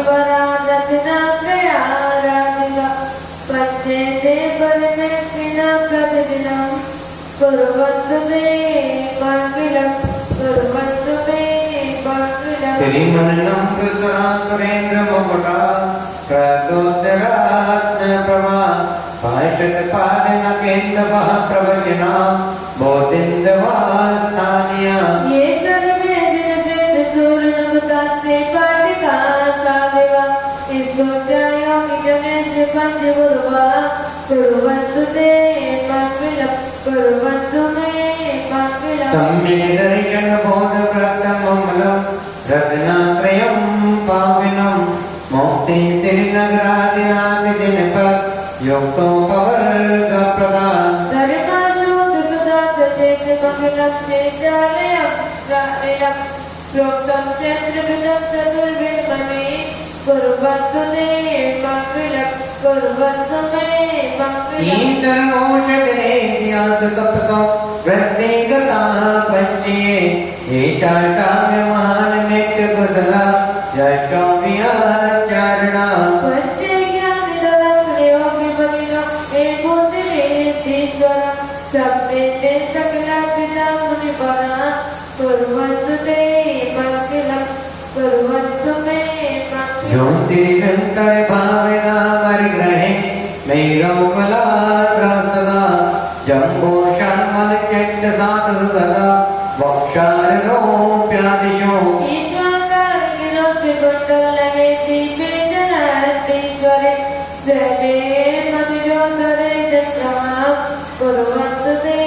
वरा दक्षिणात्रयाराधिका पच्येते परिमेक्षिणा प्रतिदिनं कुर्वन्तु मे मङ्गलं कुर्वन्तु मे मङ्गलं श्रीमन्नं सुरेन्द्र मुकुटा प्रदोदरात्मप्रभा भाषतपादनकेन्दवः प्रवचना बोधिन्दवास्थानीया ये सर्वे दिनचेतसूर्यनमतास्ते पाटिका सादेवा इस्गोप्यायामि जनेषु पञ्चगुरुवा कुर्वन्तु ते मङ्गलं कुर्वन्तु मे मङ्गलं सम्यग्दर्शनबोधव्रतममलं रत्नात्रयं पाविनं मुक्तिसिरिनगरादिनादिदिनपत् युक्तोपवर्गप्रदान् धर्माशोकसुधाचेतमखिलं चेतालयं प्राणिलं प्रोक्तं चन्द्रकृतं चतुर्विण्ममे कुर्वन्तु ते मङ्गलं कुर्वन्तु मे मङ्गलम् ईश्वरोषधेन्द्रियासुतपसो वृद्धिगताः पञ्चये एताकाव्यमानमेत्यकुशला यशोभियाचारणा सप्ते सकलाकृता मुनिपरा कुर्वन्तु ते मङ्गलं कुर्वन्तु मे मङ्गलम् ज्योतिर्गन्तरे भावेना परिग्रहे मेरोकलात्रसदा जम्बोषान्मलचैत्यसाधुगदा वक्षारोप्यादिशो ईश्वरकारिणोऽस्तिकुण्डलगे दीपे जनार्दीश्वरे सटे मधुजोधरे चन्द्रमां कुर्वन्तु ते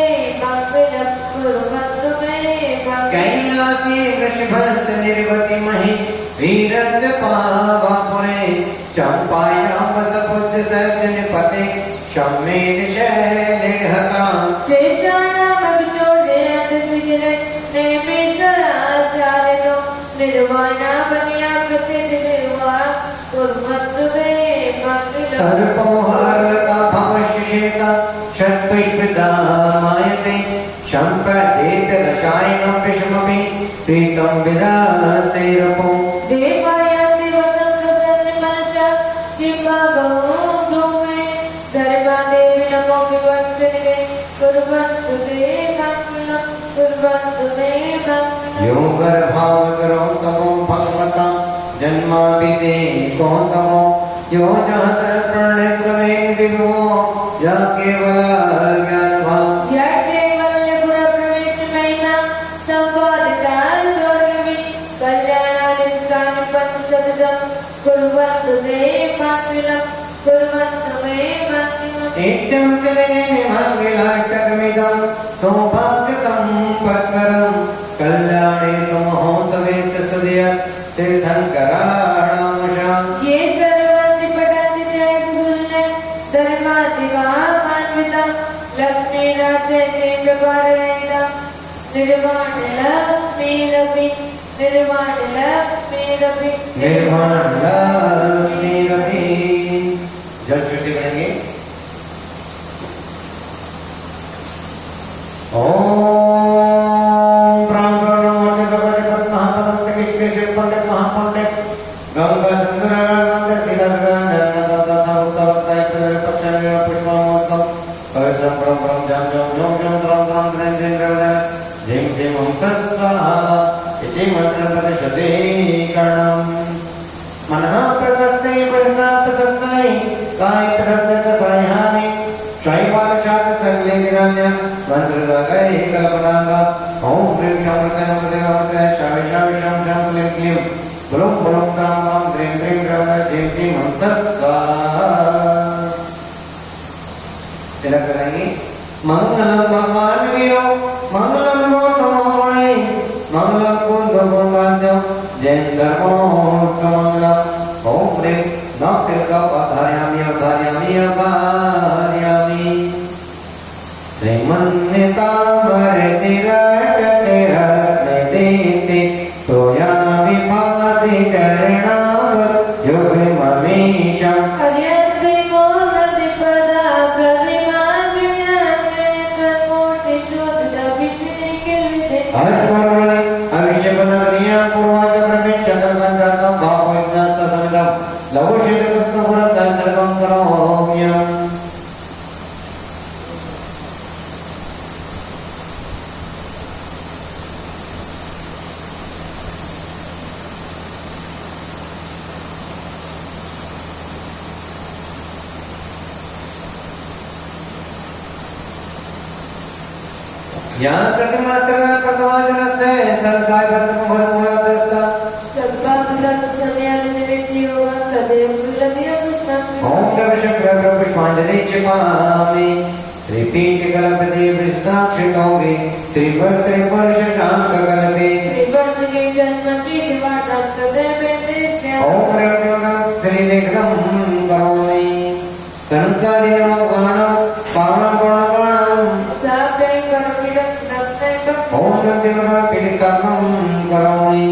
मङ्गलं कुर्वन्तु मे मङ्गलम् कैलासी वृषभस्य निर्वतिमहि वीरजपावापुरे चम्पायां वसपुत्र सर्जनपते शम्मेदशैलेहता शेषाणामभिचोदयन्तस्विजने नेमेश्वराचार्यनो निर्वाणापनिया प्रतिदिवा कुर्वन्तु ते मङ्गलं सर्पोहारता भवशिषेता षट्पुष्पिता मायते शम्पदेतरसायनं विषमपि प्रीतं विदाते रपो देवायान्ति वसन्तप्रसन्ने मनसा किं वा बहु मे धर्मादेवी नमो विवर्तने कुर्वन्तु ते मङ्गलं कुर्वन्तु मे मङ्गलम् यो गर्भावतरो तमो भगवता जन्माभिदे कौतमो यो जात प्रणेत्रमे दिवो या केवल ज्ञानभाव या केवल्यपुरप्रवेशमयिना सम्पादिता स्वर्गवि कल्याणादिष्टानि पञ्चशतं कुर्वन्तु ते मङ्गलं कुर्वन्तु मे मङ्गलम् नित्यं च विनिमङ्गलाष्टकमिदं सौभाग्यकं पत्करं कल्याणे तमहोत्सवे च सदय तीर्थङ्कराणामशाम् ये सर्वन्ति पठन्ति जयपुरुषे धर्माधिकामान्वितं लक्ष्मीराजते व्यपारयितं निर्वाणलक्ष्मीरपि निर्वाणलक्ष्मीरपि निर्वाणलक्ष्मीरपि जल सृष्टि करेंगे ओम ब्राह्मण नमोते भगवते पद्मनाभं तकिश्वेश्वर पंडित महापंडित गंगा सुंदरानंद सीतानंद उत्तरताय प्रदर पक्षाय पुष्पमोत्तम पवित्रं परम जम जम जम जम द्रम द्रम द्रें द्रें द्रें झिं झिं ओम तत्स्वाहा इति मंत्रपदशते कर्णम् मनः प्रदत्ते प्रज्ञाप्रदत्ते काय प्रदत्तसायानि शैवालशाकसल्ले निरन्य मंत्रदगै कल्पनांगा ओम प्रेम शामृतनमदेवते शाविशाविशं शं क्लीं क्लीं ब्लुं ब्लुं त्रां त्रां द्रीं द्रीं द्रवण झिं झिं ओम तत्स्वाहा तिलक करेंगे मंगलम भगवान वीरो मंगलम गौतमोमणि मंगलम कुंद कुंदान्यो जैन धर्मोत्तमंगलम ओम प्रेम नक्तिर्कपाधारयामि अवधारयामि अवधारयामि श्रीमन्निताम्बरतिरटतिरत्नदीप्ति तोया विभासिकर्णावत् युग्ममीशं यहाँ तक मात्र प्रथमाजन से सरकार बंद मोहर मोहर दस्ता सबका बुलंद सन्याल निवेदी होगा सदैव बुलंदी होगा ओम नमः पुष्पांजलि छिपामि श्री पीठ कलपति विस्ताक्षितोगे श्री भक्त वर्ष शांत कलपे श्री भक्त के जन्म की वार्ता सदैव देश ओम नमः श्री निगम करोमि संकारि नमो गणम पावनं गुणगणम सापे परमिदं नमस्ते ओम नमः पीठकर्मं करोमि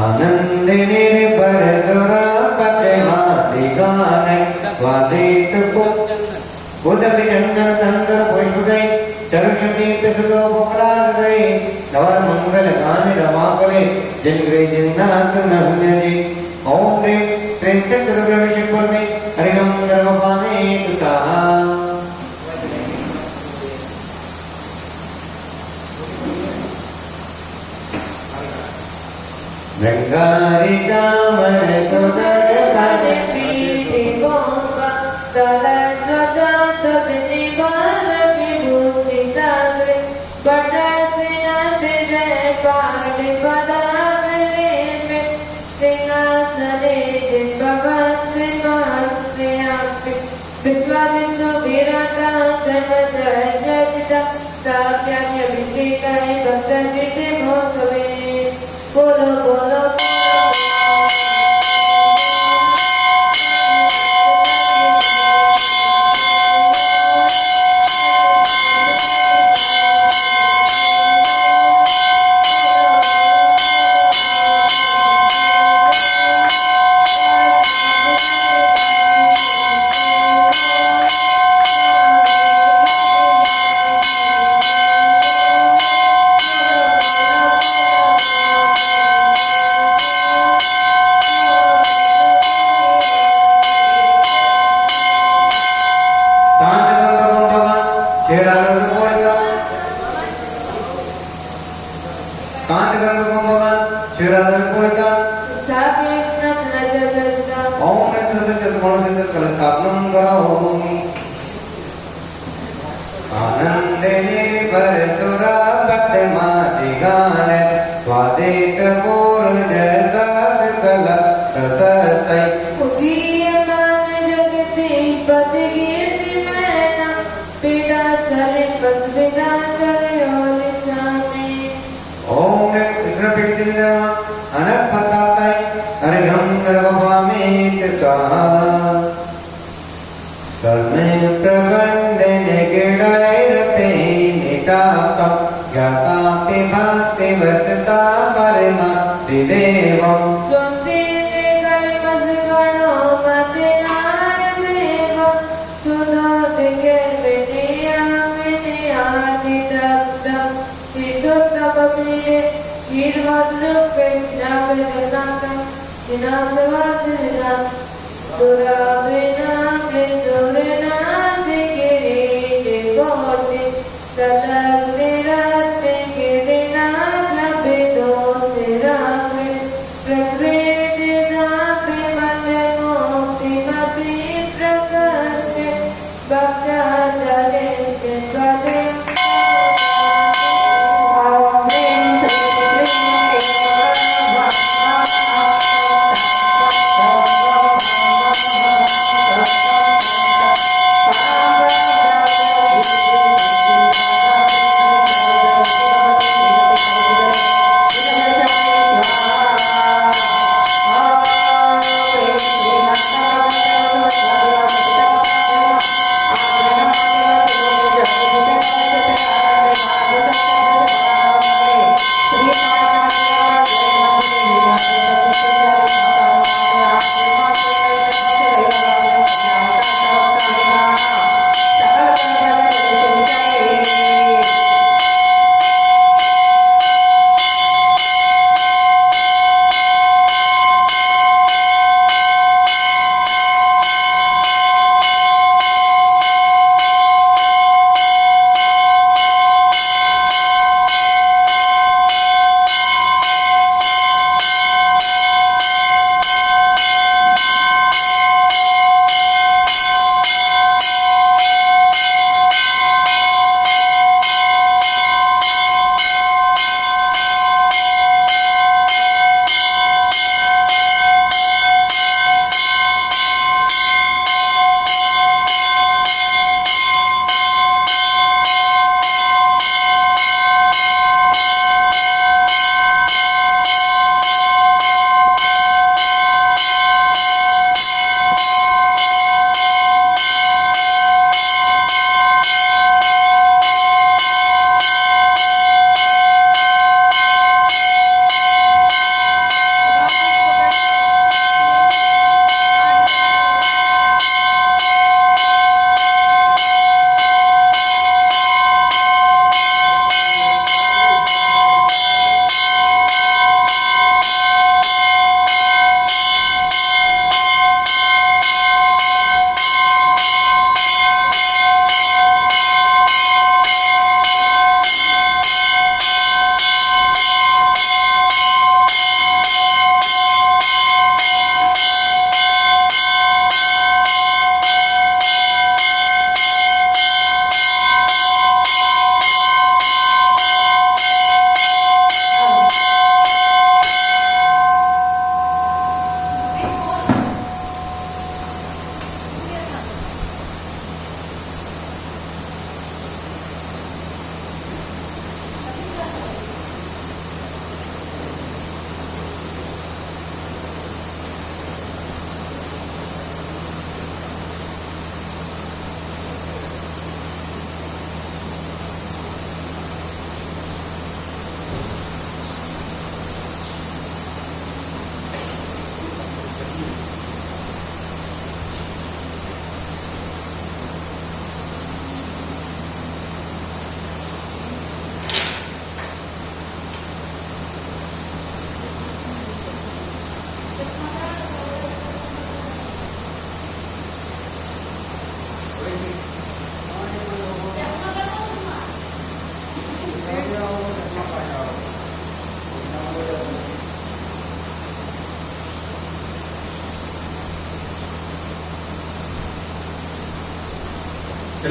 आनंदिनी परदुरा पचमाति गाने स्वादित बुद्धि चंदन चंद्र पुष्पदे चरुषति पिसुदो पकड़ादे नवर मंगल गाने रमाकले जिनग्रे जिन्नाथ नहन्यजी ओम रे त्रिंचक द्रव्यविषयपुर में हरिगम नर्मपामे तुताहा रंगारी चामर सुदर काले पीठे गोंगा दला ध्वजा तबने बालके भूति सागरे बड़ा सेना विजय पाले पदावले में सिंहासने जिन भवन्ति महत्ते आपे विश्वादित्य वीरता जन्म जय जयता साक्यान्य विषेकाय भक्त विषे भोसवे बोलो बोलो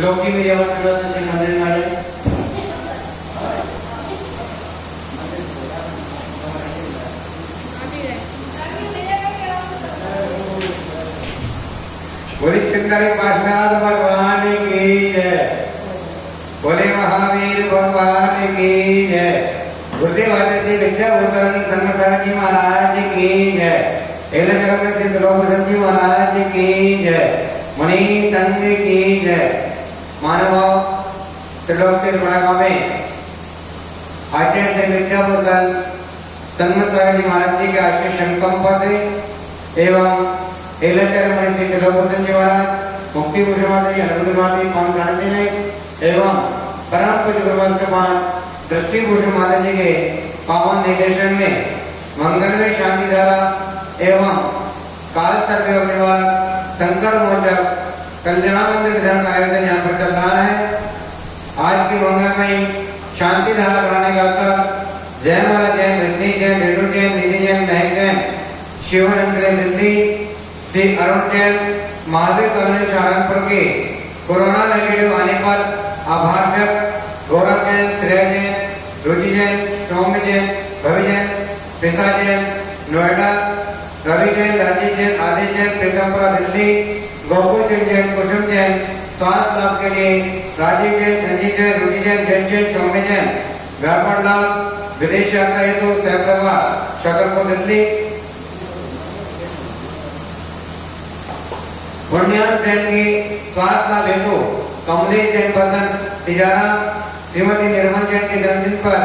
लोकी में यह बात से मंदिर में आए बोले चिंतन पाठनाथ भगवान की जय, बोले महावीर भगवान की जय, गुरुदेव आचार्य विद्याभूषण संगतर जी महाराज की जय, एल जगत सिद्ध लोकसन जी महाराज की जय, मणि संघ की जय। मानव त्रिलोक के गाँव में आचार्य विद्याभूषण संगतर जी महाराज जी के आशीष संकल्प से एवं एलचर मणि सिद्ध लोकसन जी महाराज मुक्ति भूषण माता जी हनुमत माता जी पान करते हैं एवं परम पूज्य गुरुवंशमान दृष्टि भूषण माता जी के पावन निर्देशन में मंगलमय शांति धारा एवं काल सर्वयोग निवारक संकट मोचक कल्याण मंदिर विधान का आयोजन यहाँ पर चल रहा है। आज की मंगलमय शांति धारा कराने का अवसर जय माला जैन, वृद्धि जैन, रेणु जैन, निधि जैन, महक जैन, शिवानंद दिल्ली, श्री अरुण जैन, महावीर कॉलोनी सहारनपुर के कोरोना नेगेटिव आने पर आभार व्यक्त गौरव जैन, श्रेय जैन, रुचि जैन, सौम्य जैन, भवि जैन, पिसा जैन, नोएडा, रवि जैन, राजीव जैन, आदित्य जैन, प्रीतमपुरा दिल्ली, गोकुल जैन, कुसुम जैन, स्वास्थ्य लाभ के लिए राजीव जैन, संजीव जैन, रुचि जैन, जैन जैन, सौम्य जैन, व्यापार लाभ विदेश यात्रा हेतु सहप्रभा शकरपुर दिल्ली, पुण्यान जैन की स्वास्थ्य लाभ हेतु कमलेश जैन बसंत तिजारा, श्रीमती निर्मल जैन के जन्मदिन पर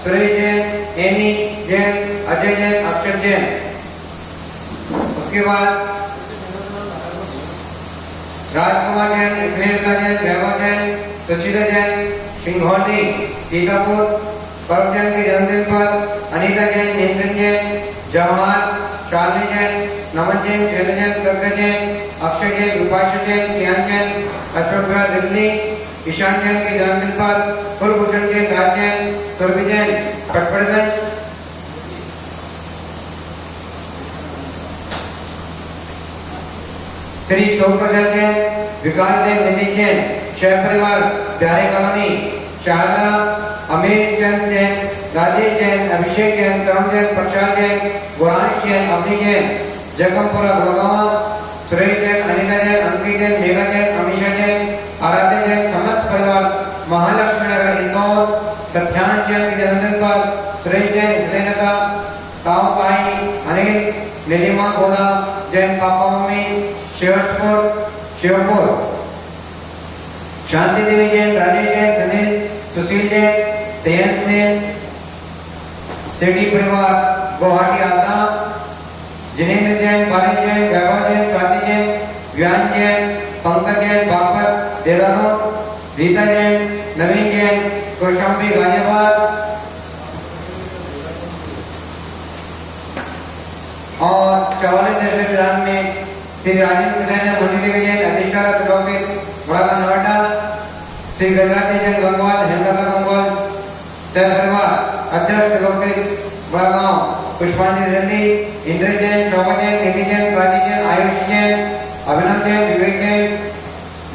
सुरेश जैन, एनी जैन, अजय जैन, अक्षर जैन। उसके बाद राजकुमार जैन, स्नेहलता जैन, वैभव जैन, सुचिता जैन, सिंघौली, सीतापुर, परम जैन के जन्मदिन पर अनीता जैन, नीमचंद जैन, जवाहर, शालिनी जैन, नमन जैन, शैल जैन, प्रज्ञा जैन, अक्षय जैन, विपाशा जैन, कियान जैन, अशोकगढ़ दिल्ली, ईशान जैन के जन्मदिन पर कुलभूषण जैन, राज जैन, सुरभि जैन, पटपड़गंज, श्री चौप्रसाद जैन, विकास जैन, नितिन जैन, शह परिवार, प्यारे कॉलोनी, शाहदरा, अमीर चंद जैन, राजेश जैन, अभिषेक जैन, करण जैन, प्रसाद जैन, गुरांश जैन, अवनी जैन, जगमपुरा गुड़गांव, सुरेश जैन, अनिता जैन, अंकित जैन, मेघा जैन, अमीशा जैन, आराध्य जैन, समस्त परिवार, महालक्ष्मी नगर इंदौर, सत्यान जैन के जन्मदिन पर सुरेश जैन, स्नेहलता, ताऊ काई, अनिल, नीलिमा गोदा Jain, papa mummy, Shivpur, Shanti Devi Jain, Rajesh Jain, Sunil, Sushil Jain, तेयन Jain, city परिवार, गुवाहाटी आसाम, जिनेन्द्र जैन, बाली जैन, वैभव जैन, स्वाति जैन, व्यान जैन, पंकज जैन, बागपत, देहरादून, रीता जैन, नवीन जैन, कौशाम्बी, गाजियाबाद और 44 विधान में श्री राजेंद्र मिठाई मुनि जैन, अधिष्ठाता त्रिलोकित बड़ाका नोएडा, श्री गजराज जैन गंगवाल, हेमलता गंगवाल, सह परिवार अध्यक्ष त्रिलोकित बड़ागांव, पुष्पांजलि दिल्ली, इंद्र जैन, शोभा जैन, निधि जैन, प्राची जैन, आयुष जैन, अभिनव जैन, विवेक जैन,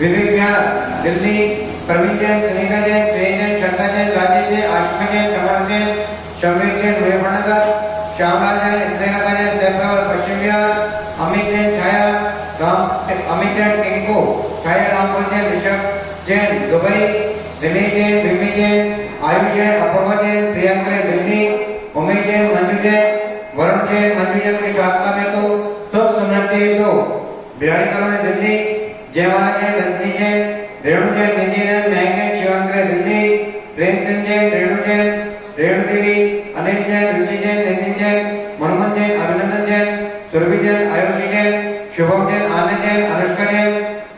विवेक बिहार दिल्ली, प्रवीण जैन, सुनीता जैन, श्रेय जैन, श्रद्धा जैन, राजेश जैन, आशिमा जैन, चमन जैन, शम्वेक जैन, मुजफ्फरनगर, श्यामलाल जैन, इंद्रनाथ जैन, जयप्रवर पश्चिम बिहार, अमित जैन, छाया अमित जैन, टिंकू, छाया रामपुर जैन, ऋषभ जैन, दुबई, दिनेश जैन, बिम्मी जैन, आयुष जैन, अपूर्वा जैन, प्रियंका दिल्ली, उमेश जैन, मंजू जैन, वरुण जैन, मंजू जैन की शाखा में तो सुख समृद्धि हेतु बिहारी कॉलोनी दिल्ली, जयमाला जैन, रजनी जैन, रेणु जैन, निधि जैन, महक जैन, शिवांकर दिल्ली, प्रेमचंद जैन, रेणु जैन, रेणु देवी, अनिल जैन, रुचि जैन, नितिन जैन, मनोमन जैन, अभिनंदन जैन, सुरभि जैन, आयुषी जैन, शुभम जैन, आनंद जैन, अनुष्का जैन,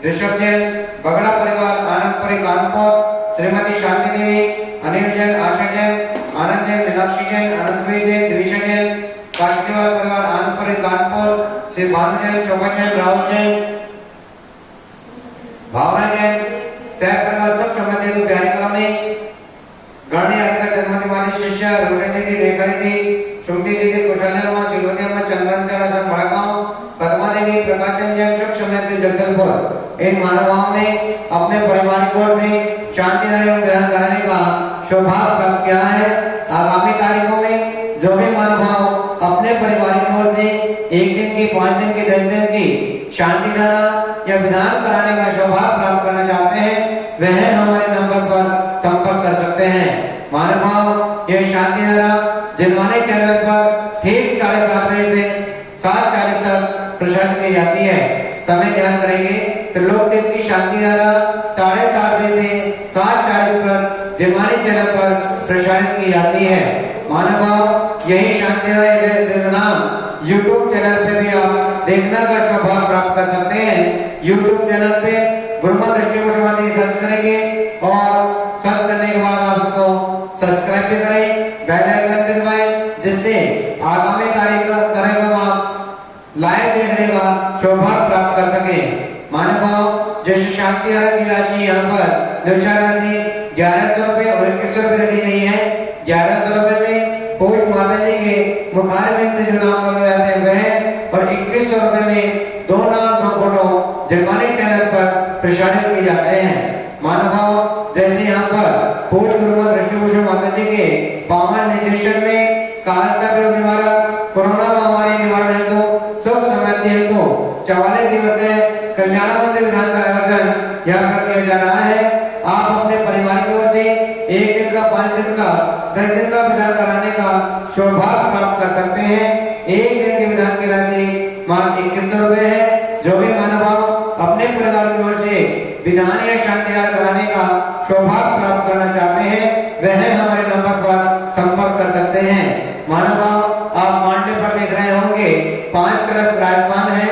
ऋषभ जैन, बगड़ा परिवार, आनंदपुरी कानपुर, श्रीमती शांति देवी, अनिल जैन, आशा जैन, आनंद जैन, मीनाक्षी जैन, अनंतवीर जैन, दिविशा जैन, काशी मासीवाल परिवार आनपुर कानपुर, श्री भानु जैन, शोभा जैन, राहुल जैन, भावना जैन, सह परिवार सब समझ हेतु बिहारी कॉलोनी, गणनी आदि का जन्मदिन वाली शिष्य रोशन दीदी, रेखा दीदी, श्रुति दीदी, कुशल्या अम्मा, शिलवती अम्मा, चंद्रन चला भड़गांव, पद्मा देवी, प्रकाशन जैन, सब समझ जगदलपुर, इन मानवाओं ने अपने परिवार की ओर से शांतिदायक एवं ग्रहण कराने का सौभाग्य प्राप्त किया है। आगामी तारीखों में जो भी महानुभाव अपने परिवार की ओर से 1 दिन की, 5 दिन की, 10 दिन की शांति धारा या विधान कराने का सौभाग्य प्राप्त करना चाहते हैं, वह हमारे नंबर पर संपर्क कर सकते हैं। महानुभाव यह शांति धारा जिनवानी चैनल पर ठीक 7:30 बजे से 7:40 तक प्रसारित की जाती है। समय ध्यान करेंगे तो लोकदेव की शांति धारा 7:30 बजे से 7:40 पर जिनवानी चैनल पर प्रसारित की जाती है। मानव यही शांति धारा यूट्यूब चैनल पे भी आप देखने का सौभाग्य प्राप्त कर सकते हैं। यूट्यूब चैनल पे गुरुमत दृष्टि सर्च करेंगे और सर्च करने के बाद आप उसको सब्सक्राइब भी करें, बेल आइकन भी दबाएं, जिससे आगामी कार्यक्रम आप लाइव देखने का सौभाग्य प्राप्त कर सके। मानव जैसे शांति धारा की राशि यहाँ पर निष्ठा राशि 1100 रुपए और 2100 रुपए रखी गई है। 1100 रुपए में पूज माता जी के मुखारबिंद से जो नाम बोले जाते हैं वह, और 2100 रुपए में 2 नाम 2 फोटो जिनवानी चैनल पर प्रसारित किए जाते हैं। मानव जैसे यहाँ पर पूज गुरुमत दृष्टिभूषण माता जी के पावन निर्देशन में कालसर्प निवारक, कोरोना महामारी निवारण हेतु, सुख समृद्धि हेतु 44 दिवसीय कल्याण मंदिर विधान का आयोजन यहाँ पर किया जा रहा है। आप अपने परिवार की ओर से 1 दिन का, 5 दिन का, 10 दिन का विधान कराने का सौभाग्य प्राप्त कर सकते हैं। 1 दिन के विधान की राशि मात्र 2100 रुपए है। जो भी मानव अपने परिवार की ओर से विधान या शांति धारा कराने का सौभाग्य प्राप्त करना चाहते हैं, वह हमारे नंबर पर संपर्क कर सकते हैं। मानव आप मांडले पर देख रहे होंगे 5 कलश विराजमान है।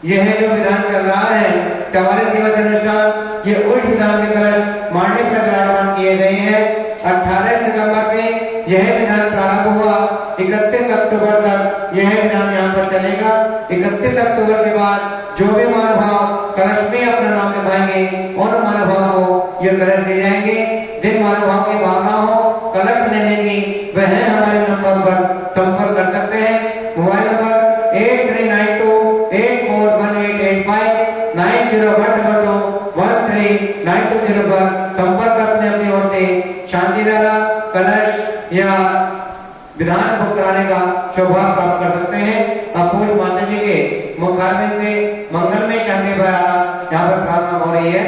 यह जो विधान चल रहा है 44 दिवस अनुष्ठान, ये उस विधान के कलश मांडले पर विराजमान किए गए हैं। 18 सितंबर से यह विधान प्रारंभ हुआ, 31 अक्टूबर तक यह विधान यहाँ पर चलेगा। 31 अक्टूबर के बाद जो भी महानुभाव कलश में अपना नाम लिखाएंगे उन महानुभावों को ये कलश दिए जाएंगे। जिन महानुभाव की भावना हो कलश लेने की, वह हमारे नंबर पर संपर्क कर सकते हैं। मोबाइल नंबर 8392841885 9012213920 पर संपर्क करने अपनी ओर से शांति धारा, कलश या विधान बुक कराने का सौभाग्य प्राप्त कर सकते हैं। अब पूज माता जी के मुखारबिंद से मंगलमय शांति पर यहाँ पर प्रार्थना हो रही है।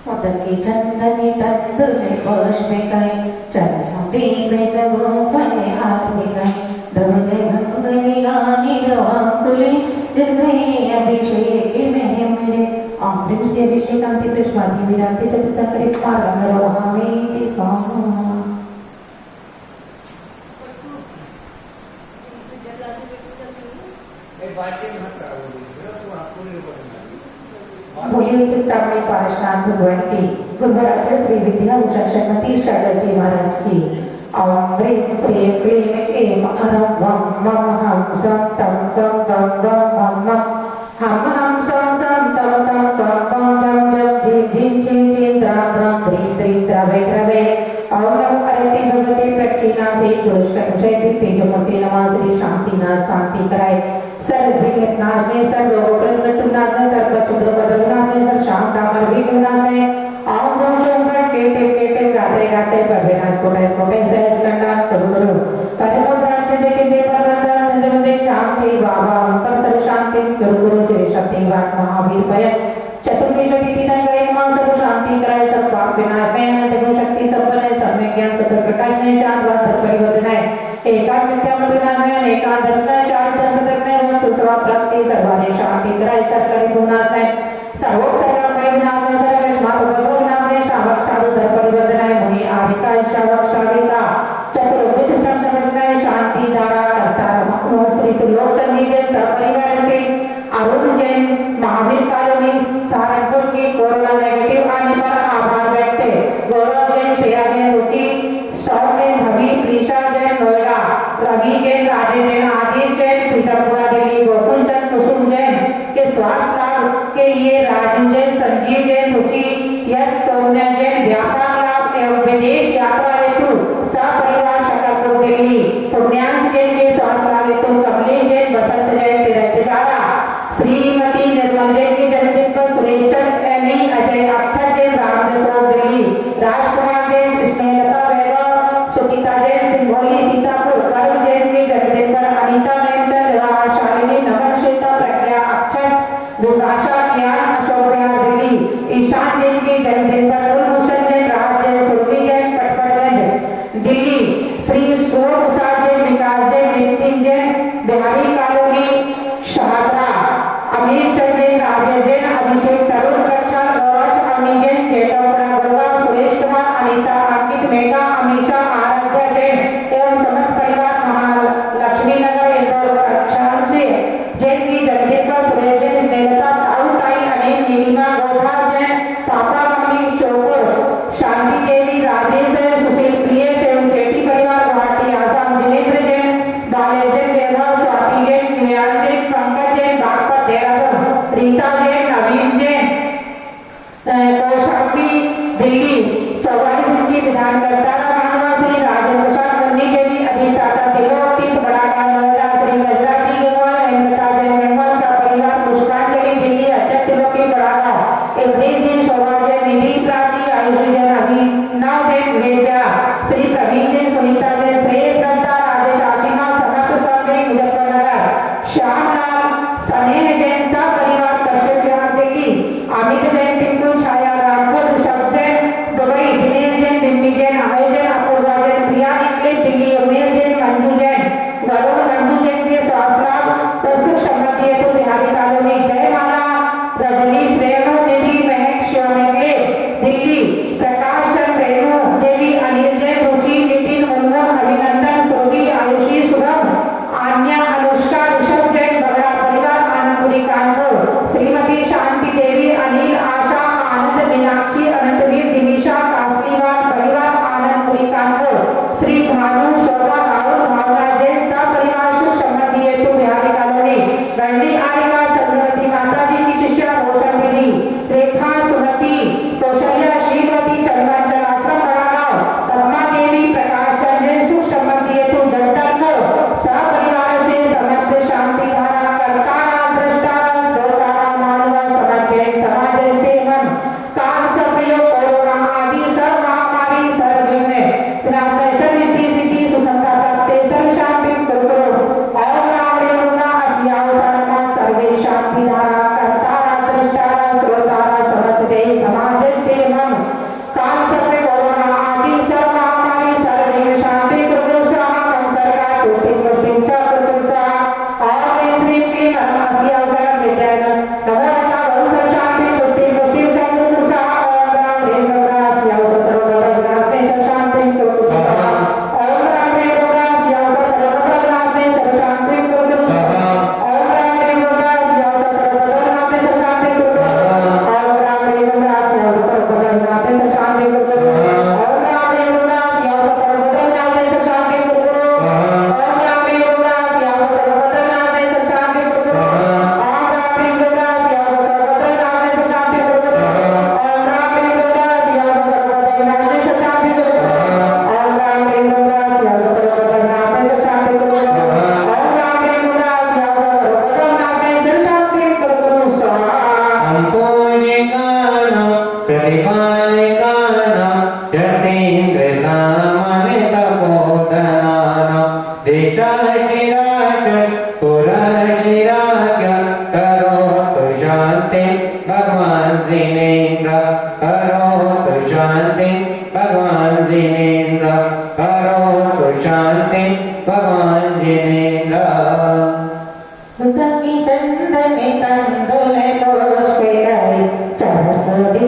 Modaki chandani tandune kosh mekai, chara samdi presabu fane haat mekai, dhavane bhangani gani ravanguli, jirnai abhishek mein mile, amrim se abhishekanti prishwadi virati chaturta kare parang rohaviti sama. बोलिए चिंतामणि पारसनाथ भगवान की, गुरुराजा श्री विद्या भूषण श्रीमती शारदा जी महाराज की। ओम ह्रीं श्रीं क्लीं ऐं अरं वं मं हं सं तं तं तं तं मं मं हम हम सं तं तं तं तं तं जं झीं झीं झीं झीं द्रां द्रां द्रीं द्रीं द्रवे द्रवे। ओम नमो हरति भगवते प्रक्षिणासे पुरुषकंशे तेजमूर्ति नमः। श्री शांतिनाथ शांति कराए, सर्व विघ्न नाशने, सर्व रोग नाशने, सर्व क्षुद्र बदल नाशने, सर्व शाम कामर विघ्न नाशने। ओम नमः शंकर केते केते गाते गाते परवेनाश कोटे कोटे सहस कंडान करू करू परमोद्राष्ट देखे दे परवंदन नंदे शांति बाबा पर सर्व शांति करू करू। श्री शक्ति वाट महावीर भय चतुर्दश तिथि तक गए मां सर्व शांति कराए, सब पाप विनाश में अनंत गुण शक्ति संपन्न, सब में ज्ञान सत्य प्रकाश में शांत व परिवर्तन है। एकांत मिथ्या मधुनाथ में एकांत धर्म में चार धर्म सदक में वस्तु सवा प्राप्ति सर्वाने शांति कराए, सरकारी गुनाथ में सर्वोक सर्व में नाम में सर्व मातु भगवान नाम में शावक साधु धर्म परिवर्तन है। मुनि आदिका शावक शाविका चतुर्विध संसद में शांति धारा करता सपरिवार से अरुण जैन महावीर कॉलोनी सहारनपुर की कोरोना नेगेटिव आने पर आभार व्यक्त। गौरव जैन, श्रेया जैन, रुचि, सौम्य, भवी, प्रीशा जैन नोएडा, रवि जैन, राजेश जैन, आदित्य जैन पीतमपुरा दिल्ली, गोकुल चंद, कुसुम जैन के स्वास्थ्य लाभ के लिए राजू जैन, संजीव जैन, रुचि, यश, सौम्य जैन व्यापार लाभ एवं विदेश यात्रा हेतु सपरिवार शकरपुर दिल्ली, पुण्यांश जैन के स्वास्थ्य लाभ हेतु कमलेश जैन, बसंत जैन तिरंजरा, श्रीमती निर्मल जैन के जन्मदिन पर सुरेशचंद एनी, अजय अक्षर जैन रामदेव दिल्ली, राजकुमार जैन, स्नेहलता वैभव, सुचिता जैन सिंघोली सीतापुर, करुण जैन के जन्मदिन पर अनीता नेमचंद, शालिनी नमन, श्वेता प्रज्ञा अक्षर, विभाषा ज्ञान अशोक विहार दिल्ली, ईशान जैन के जन्मदिन पर कुलभूषण जैन, राज जैन, सुरभि जैन कटकटगंज दिल्ली, श्री सूर्य प्रसाद जैन, विकास जैन, नितिन जैन बिहारी कॉलोनी शाहदरा, अमीर चंद जैन, राजेश जैन, अभिषेक तरुण रक्षा, गौरव अमी जैन, जेठौरा गोलवा, सुरेश कुमार, अनीता अंकित, मेघा, अमीषा, आराध्या जैन एवं समस्त परिवार महालक्ष्मी नगर इंदौर कक्षांश जैन की जन्मदिन पर सुरेश जैन, स्नेहलता, ताऊ ताई, अनिल, नीलिमा, गोपाल जैन, पापा मम्मी चोपुर, शांति देवी, राजेश, सुशील, प्रियेश एवं सेठी परिवार गुवाहाटी आसाम, जिनेन्द्र जैन, बाले जैन, वैभव, स्वाति जैन, निहाल जैन, पंकज जैन, बागपत देहरादून, रीता जैन, नवीन जैन कौशाम्बी दिल्ली, 44 इनकी विधानकर्ता मानवा, श्री राजेंद्र प्रसाद मुन्नी देवी अधिष्ठाता तिलोक तीर्थ बड़ा नोएडा, श्री गजरा जी गंगवाल, हेमलता जैन गंगवाल सपरिवार पुष्पांजलि दिल्ली, अध्यक्ष तिलोकी बड़ागांव, इब्रीज जैन, शोभा जैन, निधि प्राची, आयुषी जैन, अभिनव जैन वेद्या, श्री प्रवीण जैन, सुनीता जैन, श्रेयस दत्ता, राजेश आशीमा, समर्थ सब जैन मुजफ्फरनगर, श्यामलाल, स्नेह जैन सपरिवार कश्यप विहार दिल्ली, अमित जैन, टिंकू, छाया रामपुर, ऋषभ जैन दुबई, दिनेश जैन, बिम्बी जैन, आय जैन, अपूर्वा जैन, प्रिया इंग्लिश दिल्ली, उमेश जैन, मंजू जैन, वरुण मंजू जैन के स्वास्थ्य लाभ प्रसुख सम्मति हेतु बिहारी कॉलोनी, जयमाला, रजनीश, रेणु, निधि, महक, शिवमंगले दिल्ली, प्रकाश चंद, रेणु देवी, अनिल जैन, रुचि, नितिन, मुनमुन, अभिनंदन, सोनी, आयुषी, शुभम, आन्या, अनुष्का, ऋषभ जैन बगड़ा परिवार आनंदपुरी कानपुर, श्रीमती शांति देवी, अनिल, आशा, आनंद, मीनाक्षी, अनंतवीर, दिविशा, कासलीवाल परिवार आनंदपुरी कानपुर, श्री भानु, शोभा, राहुल, भावना जैन सपरिवार सुख समृद्धि हेतु बिहारी कॉलोनी, गंडी आरिका, चंद्रवती माता जी की शिष्या रोशन दीदी, रेखा, सुमति, कौशल्या, श्रीमती, चंद्रांचल आश्रम बड़ागांव, पद्मा देवी, प्रकाश चंद जैन सुख समृद्धि हेतु जगदलपुर सपरिवार से समस्त शांति धारा करतारा दृष्टारा श्रोतारा मानवा समझ समाज सेवन काल सप्रयोग कोरोना आदि सर्व महामारी सर्वविघ्न विनाशनाशन निधि सिद्धि सुसंता प्राप्ते सर्व शांति कुरकुरु और नामरेणुना अस्यावसानमा सर्वे शांति धारा करतारा दृष्टारा श्रोतारा समस्त समाज सेवन काल सप्रे कोरोना आदि सर्व महामारी सर्वविघ्न शांति कुरकुरु स्वाहा संसर्गा तुष्टि पुष्टि चक्रसा और श्री की अस्यावसान विद्यान नवरत्ना वंश शांति तुष्टि पुष्टि चक्रसा और राम रेणुका अस्यावसान सर्वभद्रास्ते शांति कुरकुरु और राम रेणुका अस्यावसान सर्वभद्रास्ते शांति कुरकुरु और राम रेणुका अस्यावसान सर्वभद्रास्ते शांति कुरकुरु और राम रेणुका अस्यावसान सर्वभद्रास्ते शांति कुरकुरु और राम रेणुका अस्यावसान सर्वभद्रास्ते शांति कुरकुरु और राम रेणुका अस्यावसान सर्वभद्रास्ते शांति कुरकुरु और राम रेणुका अस्यावसान सर्वभद्रास्ते शांति कुरकुरु और राम रेणुका अस्यावसान सर्वभद्रास्ते शांति कुरकुरु और राम रेणुका अस्यावसान सर्वभद्रास्ते शांति कुरकुरु और राम रेणुका अस्यावसान सर्वभद्रास्ते शांति कुरकुरु स्वाहा संपूजिकानां प्रतिपालिकानां यतीन्द्र सामनितपोधनानां देशाचिराच पुरशिराज्ञ करोतु शान्ति भगवान् जिनेन्द्र करोतु शान्ति भगवान् जिनेन्द्र करोतु शान्ति भगवान् जिनेन्द्र की चंदने तंदुले पुष्पे गए सरस्वती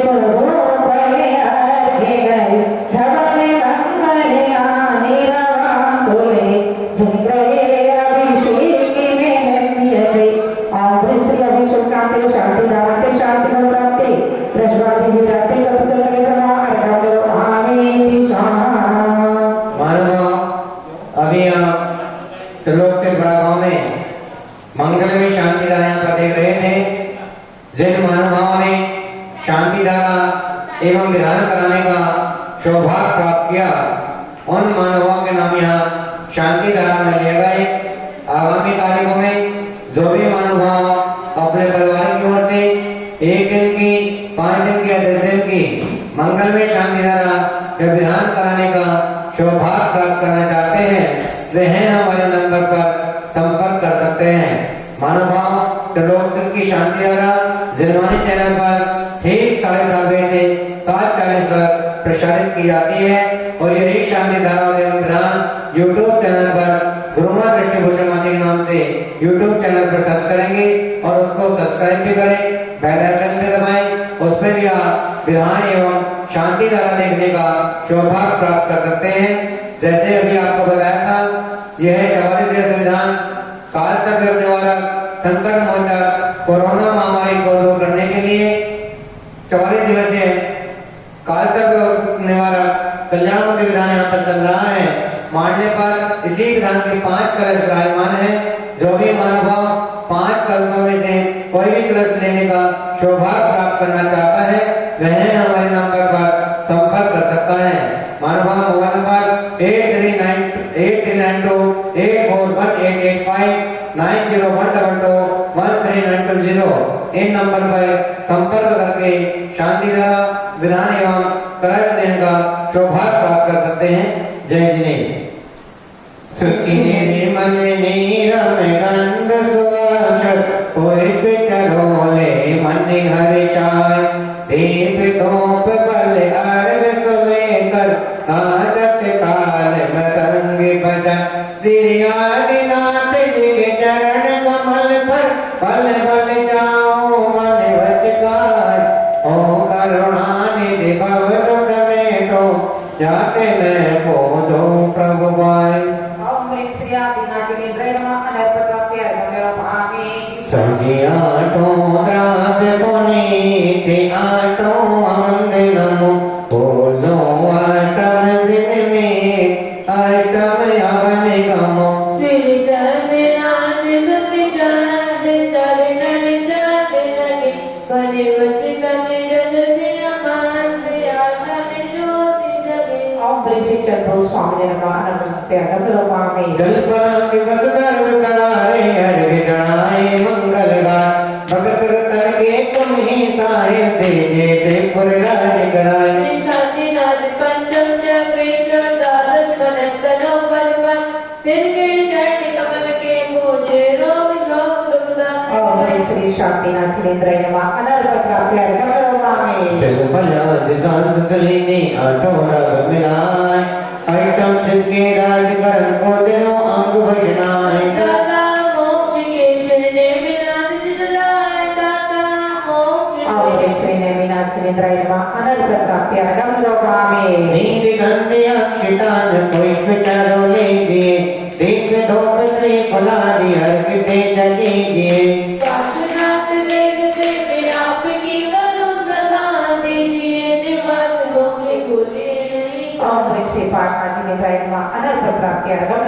स्वरूप अर्घ्य गए धवले मंगले आने रवांगुले जिन गए अभिषेक में मंगल में शांति धारा यहाँ पर देख रहे थे। जिन महानुभावों ने शांति धारा एवं विधान कराने का सौभाग्य प्राप्त किया, उन महानुभावों के नाम यहाँ शांति धारा में लिए गए। आगामी तारीखों में जो भी महानुभाव अपने परिवार की ओर से 1 दिन की, 5 दिन की या 10 दिन की मंगल में शांति धारा या विधान कराने का सौभाग्य प्राप्त करना चाहते हैं, वह हमारे नंबर पर संपर्क कर सकते हैं। महानुभाव त्रिलोकतन की शांति धारा जिनवानी चैनल पर ठीक 7:30 बजे से 7:40 तक प्रसारित की जाती है और यही शांति धारा एवं विधान यूट्यूब चैनल पर गुरुमा दृष्टिभूषण माता के नाम से यूट्यूब चैनल पर सर्च करेंगे और उसको सब्सक्राइब भी करें, बेल आइकन भी दबाएं। उस पर भी आप विधान एवं शांति धारा देखने का सौभाग्य प्राप्त कर सकते हैं। जैसे अभी आपको बताया था, यह 44 दिवसीय विधान काल सर्प निवारक, संकट मोचक, कोरोना महामारी को दूर करने के लिए 44 दिवसीय काल सर्प निवारक कल्याणमूलक विधान यहाँ पर चल रहा है। मानने पर इसी विधान के 5 कलश विराजमान है। जो भी महानुभाव 5 कलशों में से कोई भी कलश लेने का सौभाग्य प्राप्त करना चाहता है, वह हमारे नंबर पर संपर्क कर सकता है। महानुभाव मोबाइल नंबर 8392841885 9012213920 इन नंबर पर संपर्क करके शांति धारा विधान एवं कलश लेने का सौभाग्य प्राप्त कर सकते हैं। जय जिनेन्द्र। सुखिने निर्मल नीरम गंध सुवास पुष्प चरोले मन हर्षाय दीप धूप बल अर्घ सुलेकर आदत काल मृदंग बजा श्री आदिनाथ जी के चरण कमल पर पल पल जाओ मन वचकार ओ करुणानिधि भव दुख मेटो जाते मैं बोधो प्रभु बाय। संजियाटो द्राव्य पुनीति आटो अंग नमो बोलो आटम दिन में आटम यवन गमो श्री चरणान दुति चरण चरणन चरणन बने वचन जजते अमांत आत्म ज्योति जगे। ओम ब्रह्म चंद्रो स्वामी नमः नमस्ते अगम जलपलांग बस गर्भ करारे अर्घ चढ़ाए मंगल गाय भगत रतन के तुम ही साहिब तेजे से पुरराज कराए। श्री शांतिनाथ पंचम चक्रेश्वर द्वादश कनंदनो परिपा तिनके चरण कमल के पूजे रोग शोक दुखदान। ओम श्री शांतिनाथ जिनेन्द्र नमः अनर्थ प्राप्ति अगम जलपलांग सांस सलीने आठोरा मिलाए आइटम सिद्धि राज करण को दिनो अंग भजनाए। दाता मोक्ष के चरणे विनाश जितराय दाता मोक्ष ओम श्री नेमिनाथ जिनेन्द्र नमः अनर्थ प्राप्ति अगम नील गंधे अक्षितान पुष्प चरोले दिए दीप धूप श्री फलादि अर्घ तेज दीजिए। पार्श्वनाथ लेख से मैं आपकी करूं सदा दीजिए निवास मोक्ष खुले। ओम श्री पाटना जिनेन्द्र नमः अनर्थ प्राप्ति अगम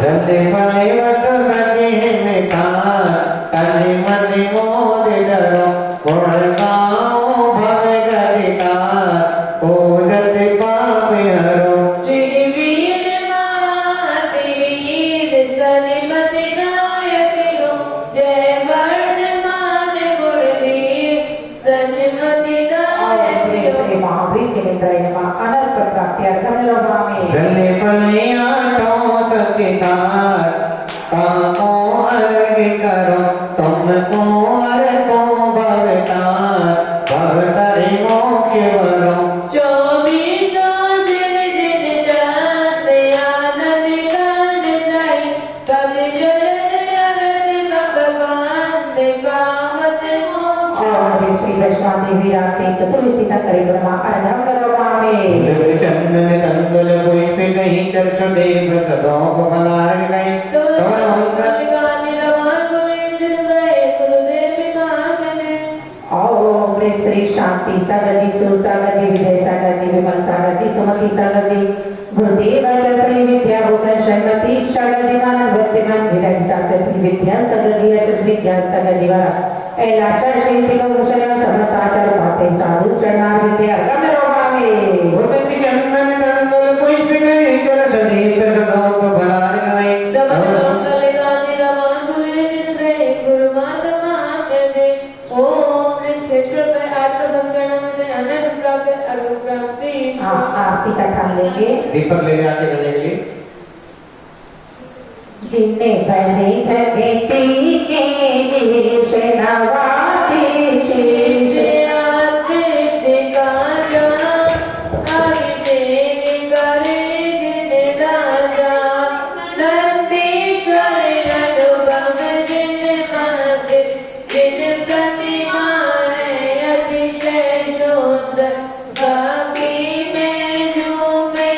जल्ले भले वस सके मिठार तने मन मोद डरो गुण गाओ भव गरितार ओजत पाप हरो। श्री वीर माति वीर सलिमति नायक हो जय वर्धमान गुणवीर सलिमति नायक हो। श्री महावीर जिनेन्द्र नमः अनर्थ प्राप्ति अगम जल्ले भले आठों सच्चे सार कामो अर्घ करो तुमको अर्घो भवतार भवतरि मोक्ष वरो। 24 सिर दिन जात आनंद काज साई तब जलत अरत भगवान कामत मोक्ष। और श्री दशमा देवी रात्रि चतुर्थी तक परिक्रमा अगम चंदन तंदुल पुष्प गई चर्च देव सदोप फलार गई ओम श्री शांति सागर जी सुर सागर जी विजय सागर जी विमल सागर जी सुमति सागर जी गुरुदेव श्री विद्या भूषण श्रीमती सागर जी मान वर्तमान विराजता श्री विद्यासागर जीवा लाचार श्री समस्ताचार पाते साधु चरणार विद्या गमे रोगावे भूतति चंदन तंतुल पुष्प गए जल सदीप सदोप भलार गाय दमन मंगल गाने रमाधुरे जिसरे गुरु माता महात्म्य ओम क्षेत्र पे आत्मसंगणम में अनंत प्राप्त अर्घ प्राप्ति। आरती का ठान लेंगे दीपक ले आते करने के लिए जिन्ने बने जगती के ईश नवाजे शेष आकृत गाजा अभिषेक करे जिन राजा नंदीश्वर अनुपम जिन मंदिर जिन प्रतिमा है अतिशय सुंदर बाकी में झूमे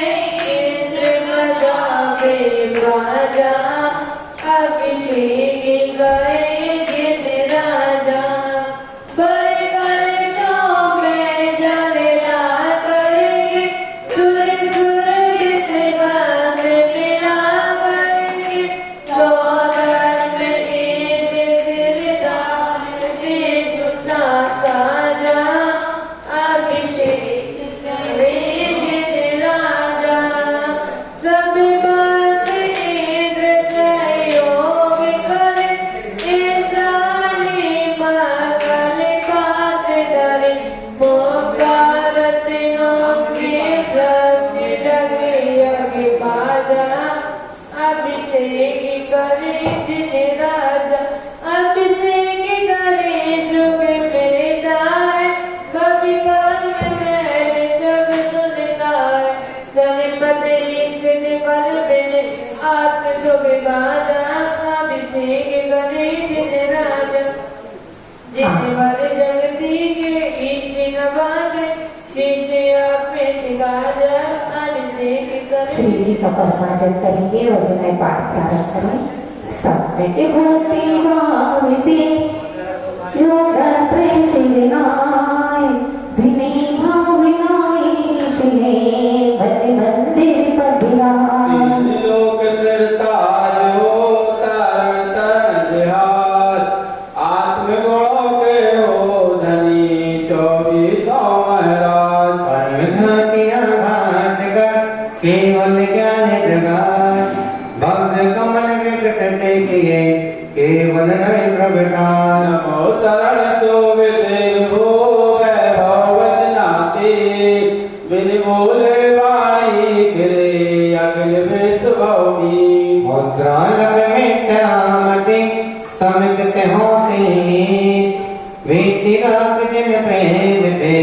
इंद्र बजावे बाजा अभिषेक करे जिन राजा बरगल में जलया करके सुर सुर गीत गात मिला करके सोदर में ईद सिरदार श्री तुसा साजा अभिषेक करे जिन राजा सब बात इंद्र सहयोग करे इंद्राणी मंगल पात्र धरे मोकारतियों के प्रति जग यज्ञ बाजा अभिषेक करे जिन राजा अभिषेक करे शुभ मेदाय कवि कर्म महल सब तुलनाय सनिपति लिखन बल बिन आत्म सुख गाजा अभिषेक करे जिन राजा जिन बल जगती के ईश नवाजे शीश अर्पित गाजा अभिषेक करे। श्री जी का परमार्जन करेंगे और विनय पाठ प्रारंभ करें समेट भक्ति भाविसे योग त्रिसिरनाय भिने भाविनाय शिने बंदे मंदिर पधिराय तीन लोक सिरताज हो तारण तरण जिहाद आत्मगुणों के हो धनी 2400 महाराज घाटिया घात कर केवल ज्ञान जगाए भव्य कमल विकसते किए केवल नय प्रगटाए नमो शरण सोविते विभो वैभव वचनाते बिन बोले वाणी गिरे अखिल विश्व भौमी मुद्रा लग मिथ्यामति समित होती वीति राग जिन प्रेम से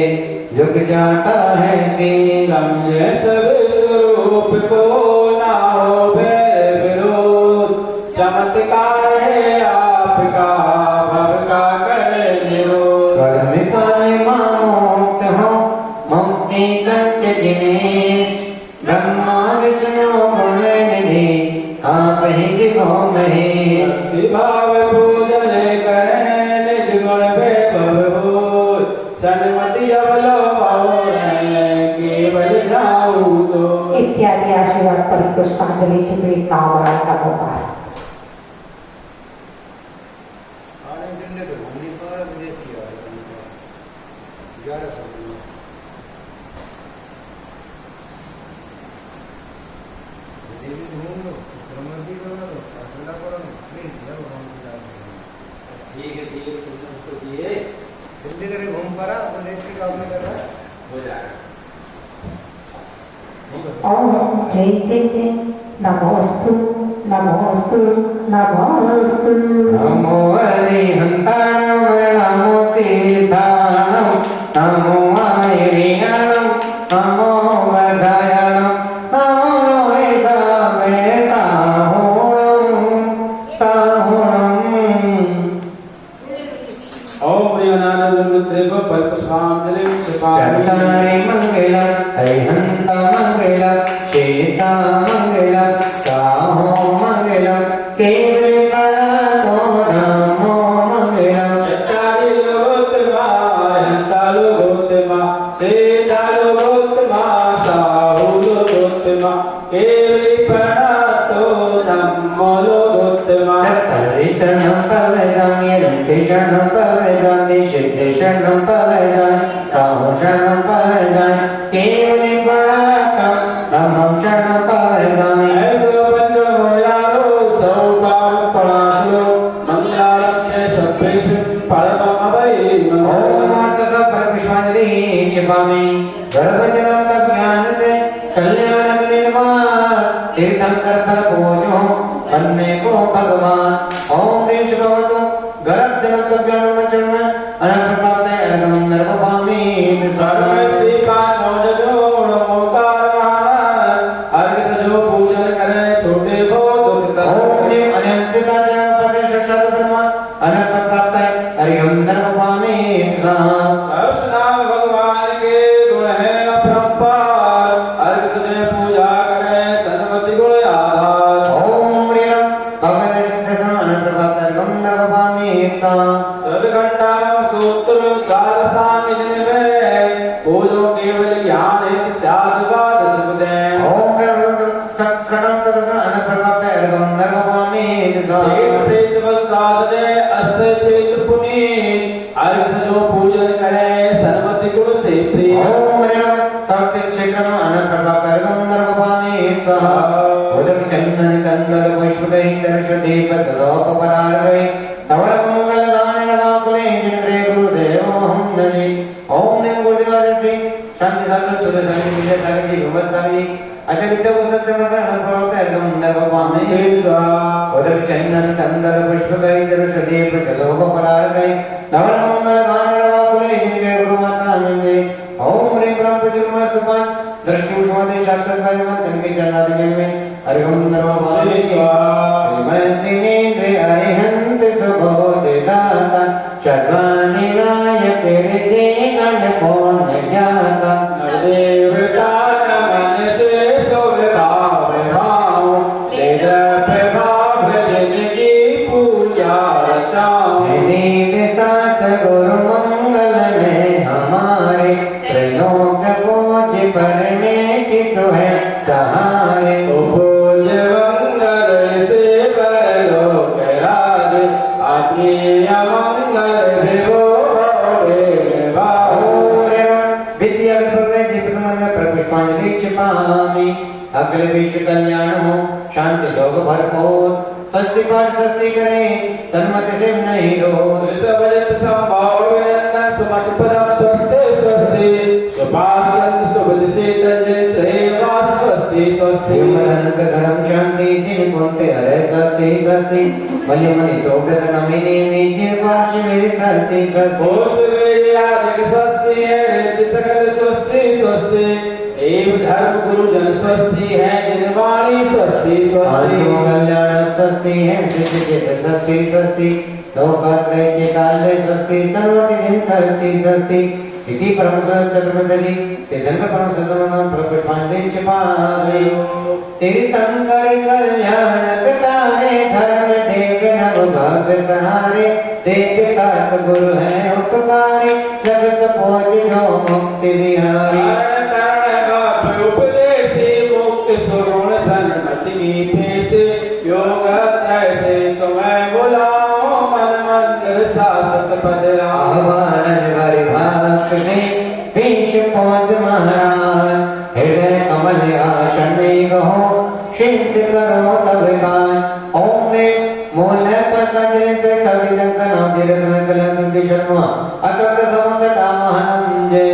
जुग जाता है सी समझे सब स्वरूप को ना हो बैर विरोध चमत्कार है आपका भव का कर निरोध कर्म काले मुक्त हो मुक्ति कंच जिन्हें ब्रह्मा विष्णु गुण निधि आप ही जिभो महेश भक्ति भाव पूजन करें निज गुण वैभव हो सन्मति अवलो केवल जाऊ तो इत्यादि आशीर्वाद परिपुष्पांजलि से भेंट नावराय का गोपाल दिल्ली करे घूम पड़ा प्रदेश की काम में कर रहा है हो जाएगा ओम जय जय जय नमोस्तु नमोस्तु नमोस्तु नमो हरिहंताणं नमो सीताणं नमो आयरिणं नमो वसायणं नमो लोहितामे साहुणं ओम प्रियनानंद देव पल्पस्वांजलि चंदाय मंगल हरिहंत मंगल सीता मंगल साहो मंगल केवल प्रणतो नमो मंगल चट्टारी लोगोत्तमा हंतालो गोत्तमा सेतालो गोत्तमा साहु लोगोत्तमा केवली प्रणतो नमो लोगोत्तमा सत्तरि पवैदामि रन्ति शरणं पवैदामि सिद्धि शरणं पवैदामि साहु शरणं पवैदामि केवले पराता ब्रह्मं शरणं पवैदामि ऐसो पंचमो यारो सौपाल पराशो मंगलालक्ष्य सभ्येश परममवै ओम अर्थ सब पुष्पांजलि छिपामि गर्भजलं तप ज्ञान से कल्याण निर्माण तीर्थंकर फल पूजो अन्य को भगवान ओम ह्रीं भगवतो गर्भजलं तप ज्ञान मचन अनंत प्राप्त अर्घं नर्मपामि सर्वश्री पांचों जोड़ मोकार महाराज अर्घ सजो पूजन करे छोटे भो दुख ओम ह्रीं अनंतता जन प्रदेश शब्द ब्रह्म अनंत प्राप्त अर्घं नर्मपामि नाम भगवान के गुण है अपरंपार अर्घ सजे पूजा करे सन्मति गुण आधार ओम ह्रीं भगवते सिद्धं अनंत प्राप्त अर्घं नर्मपामि सर्वघंटा सूत्र द्वादशांग जिनमें पूजो केवल ज्ञान हित साधवाद सुखदे ओम सत्कटं तदस अनप्रभात अर्घं नर्मपामि से तवसादे अस चेत पुनीत अर्घ सजो पूजन करे सर्वति गुण से प्रिय ओम ह्रीं सत्य क्षेत्रं अनप्रभात अर्घं नर्मपामि उदक चंदन कंदल पुष्पकै दर्श दीप सदोपपरार्वै तवल मंगल गान नवाकुले जिनरे गुरुदेव हम ननि ओम ह्रीं गुरुदेवाय शांति साधु सुर संगि विजय सागि भवत्सागि अजगित सत्यमत अनप्रभात अर्घं नर्मपामि उदक चंदन कंदल पुष्पकै दर्श दीप सदोपपरार्वै तवल मंगल गान नवाकुले जिनरे गुरुमाता ननि ओम ह्रीं ब्रह्मपुत्र सुपान दृष्टि उष्मादे शास्त्र भाईमान तनके चरणादि में अर्घं नर्मपामि श्रीमद् अरिहंत सुबोध दाता सर्वाणि नायक हृदय गण कौन ज्ञाता देवता मन से स्वभाव भाव तेज प्रभाव जिनकी पूजा रचाओ देव साथ गुरु मंगल में हमारे त्रैलोक पूज परमेश सुहे सहाय पूज मंगल से परलोक राज आत्मीय मंगल विभो विद्या पुष्पांजलि छिपामि अखिल विश्व कल्याण हो शांति योग भरपूर स्वस्ति पाठ स्वस्ति करे सन्मति से नहीं रो सबजत संभाव विनंदन सुमति पदम स्वस्ति स्वस्ति सुभाषित सुबुद्ध से तज सेवास स्वस्ति स्वस्ति अनंत धर्म शांति जिन कुंते हरे स्वस्ति स्वस्ति मलि मणि शोभित नमिनी मीठे पाश मेरी स्वस्ति स्वस्ति भूत वेदिक स्वस्ति है वेद सकल स्वस्ति स्वस्ति एव धर्म गुरु जन स्वस्ति है जिनवाणी स्वस्ति स्वस्ति कल्याण स्वस्ति है सिद्धि चित स्वस्ति स्वस्ति लोकत्रय के काले स्वस्ति सर्वति दिन स्वस्ति स्वस्ति इति परम चतुर्मदि तेजंग परम सदमन पुष्पांजलि छिपामि तीर्थंकर कल्याण पितारे धर्म देव नव भाग सहारे देव सात गुरु हैं उपकारी जगत पोज जो मुक्ति विहारी उपदेशी मुक्त सुगुण सन्मति भेष योग ऐसे तुम्हें बुलाओ मन मंत्र शासत पद आह्वान हरि भक्त में पेश पहुंच महाराज हृदय कमल आसन में कहो सिद्ध करो सब गान ओम रे मूल पसंद से कवि जंक नाम दीर्घ में कलम दिशा अतत समसटा महानम जय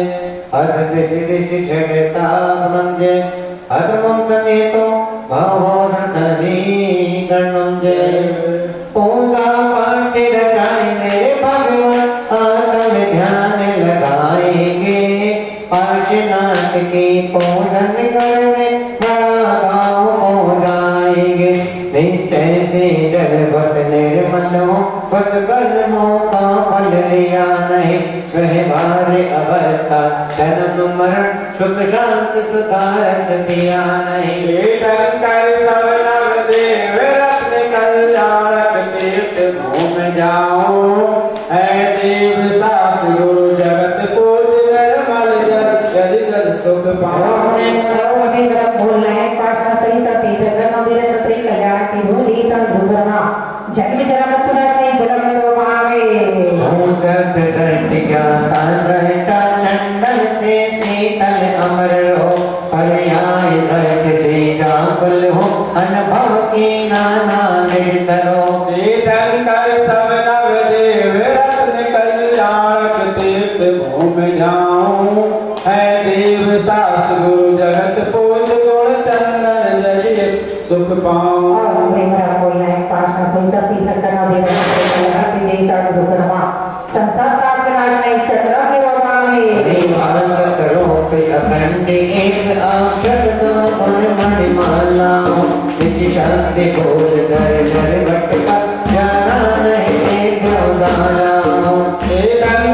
अध दृष्टि छेड़ता मंजे अधर्मं तनेतो भावो संधि कर्णं जय पूजा पाठ रचाए मेरे भगवान आत्म ध्यान लगाएंगे पार्श्वनाथ की पूजन करने बड़ा गाँव हो जाएंगे निश्चय से डरवत निर्मल हो बस कर्मों का फल लिया नहीं वह भारी अवस्था जन्म मरण सुख शांत सुधारत पिया नहीं तीर्थंकर सब नव देव रत्न कल्याणक तीर्थ घूम जाओ है देव साथ गुरु जगत पूज निर्मल जग जल जल सुख पाओ जन्म जरा सब नव देव रत्न कल्याणक तीर्थ घूम जाऊं है देव शास्त्र गुरु जगत पोष गुण चंदन जजिए सुख पाऊं। और मेरा बोलना है पांचवा संसार तीसरा करना देना है देश और दुखनमा संसार का करना नहीं चक्र के वाले देवान करो पे अखंड एक अक्षर समन मणिमाला इति शक्ति बोल कर घर भटका जाना नहीं गौदाना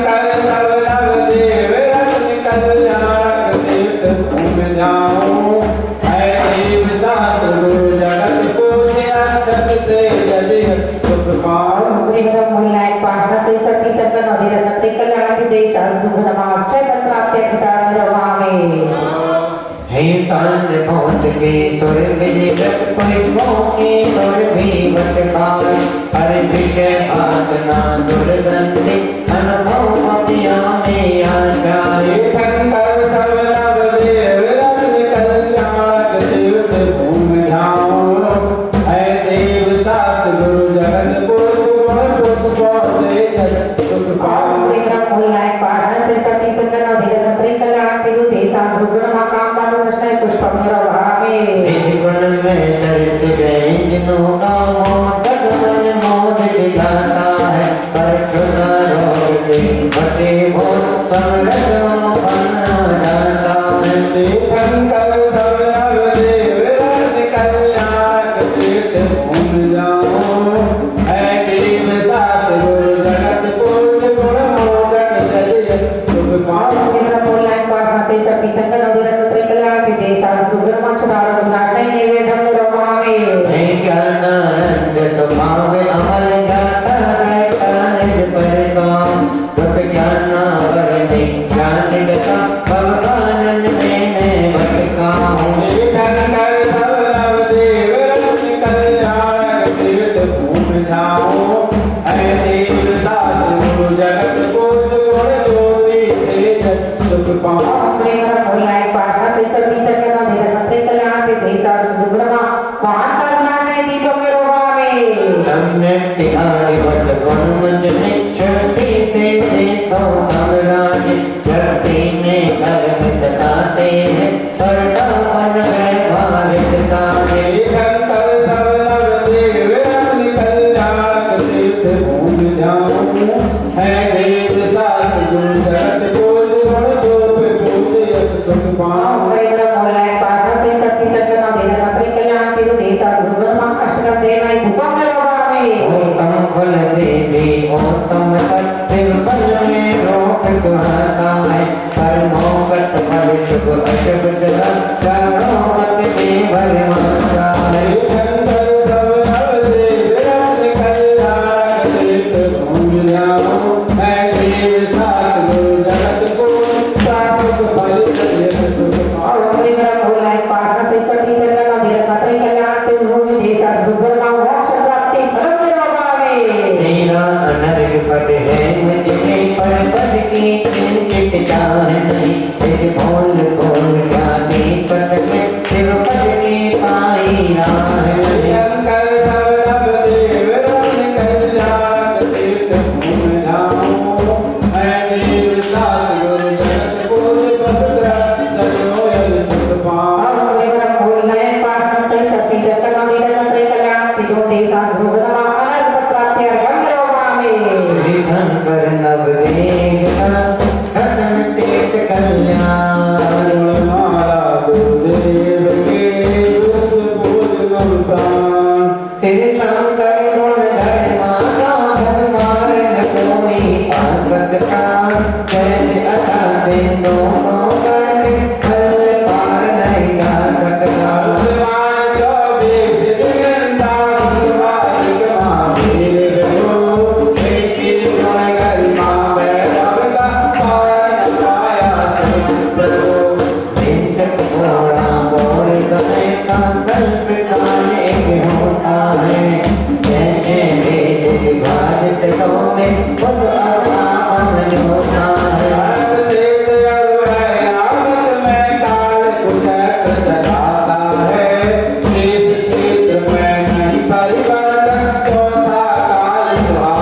कर सब नव देव रत्न कल्याणक तीर्थ घूम जाऊं है देव शास्त्र गुरु जगत पूज्य अक्षर से जजिए सुख पाऊं। मेरा बोलना है पांचवा संसार तीसरा करना देना कल्याण के देश और दुखनमा अक्षय प्राप्ति अक्षता निर्वामे हे सान मौत के सुर विनिगत पुष्पों के सुर भी बटकाल हर विषय आसना दुर्गंधि अनुभव अभिया में आचार्य कर सब नव देव रत्न कल्याणक तीर्थ घूम जाऊं है देव शास्त्र गुरु जगत पुरुष गुण पुष्पों से जगत सुख पाऊं। मेरा बोलना है पांचवा संसार तीसरा करना देना कल्याण के देश और दुखनमा काम मानो कृष्ण पुष्प निर्वामे इस गुण में सरस व्यंजनों का मोदक मन मोद दिलाता है पर सुना रोग के मते भूत समरसों बना जाता है कर सब नव देव रत्न कल्याणक तीर्थ घूम जाऊं है देव शास्त्र गुरु जगत पूज्य गुण मोदक जजिए सुख पाऊं। मेरा बोलना है पांचवा संसार तीसरा करना देना कल्याण के देश और दुखनमा छुड़ाओ नाटक निवेदन निर्वामे ज्ञानानंद स्वभाव अमल जाता है कानिज पर काम दुख ज्ञानावर में ज्ञान डका भगवानंद में मैं भटका हूँ कर सब नव देव रत्न कल्याणक तीर्थ घूम जाऊं है देव शास्त्र गुरु जगत पूज्य गुण ज्योति से जग सुख पाऊं। मेरा बोलना है पांचवा संसार तीसरा करना देना कल्याण के देश और दुखनमा महान करना है दीपों के रोगामे सम्यक तिहारी बस गुण मंद में शक्ति से देखो साम्राज्य शक्ति में कर्म सताते हैं परदावन है भावित सारे कर सब नव देव रत्न कल्याणक तीर्थ घूम जाऊं है देव शास्त्र गुरु जगत पूज्य गुण ज्योति पूज्य सुख पाऊं। मेरा बोलना है पांचवा संसार तीसरा करना देना कल्याण के देश और दुखनमा अष्टकम देना है दीपों के रोगामे उत्तम फल से भी उत्तम सत्य फल में रोक सुहाता है कर्मोगत फल शुभ अशुभ जला चारों मत के भरमाता है कर सब नव देव रत्न कल्याणक तीर्थ घूम जाऊं है देव शास्त्र गुरु जगत पूज्य सुख फल जजिए सुख और पाऊं। मेरा बोलना है पांचवा संसार तीसरा करना देना कल्याण के देश और दुखनमा मोक्ष प्राप्ति फल निर्वामे मेरा अनर्घ पद है मुझे पर पद की किंचित चाह नहीं एक बोल बोल क्या पद में शिव पद की पाई राह कर सब नव देव रत्न कल्याणक तीर्थ घूम जाऊं है देव शास्त्र गुरु जगत पूज्य वसुधरा सजो यद सुख पाऊं। और मेरा बोलना है पांचवा संसार तीसरा करना देना कल्याण के देश और दुखनमा अनर्थ प्राप्ति अर्घम निर्वामे विधंकर नवदेव का सदन तीर्थ कल्याण माला गुरुदेव के उस पूज्य ममतान तेरे शंकर गुण धर्मा भगवान न कोई पार्वत का जैसे अथा सिंधु फल पार नहीं गा सकता भगवान 24 जगन्ता शिवालिक महावीर गयो खेती गुण गरिमा वैभव का पार न पाया सब प्रभु। हिंसक घोड़ा घोड़ समय का कल्प काल एक होता है जैसे वेद विभाजित तो में खुद अवमान होता है चेत अरु है आमत में काल कुचक चलाता है इस क्षेत्र में नहीं परिवर्तन चौथा काल सुहा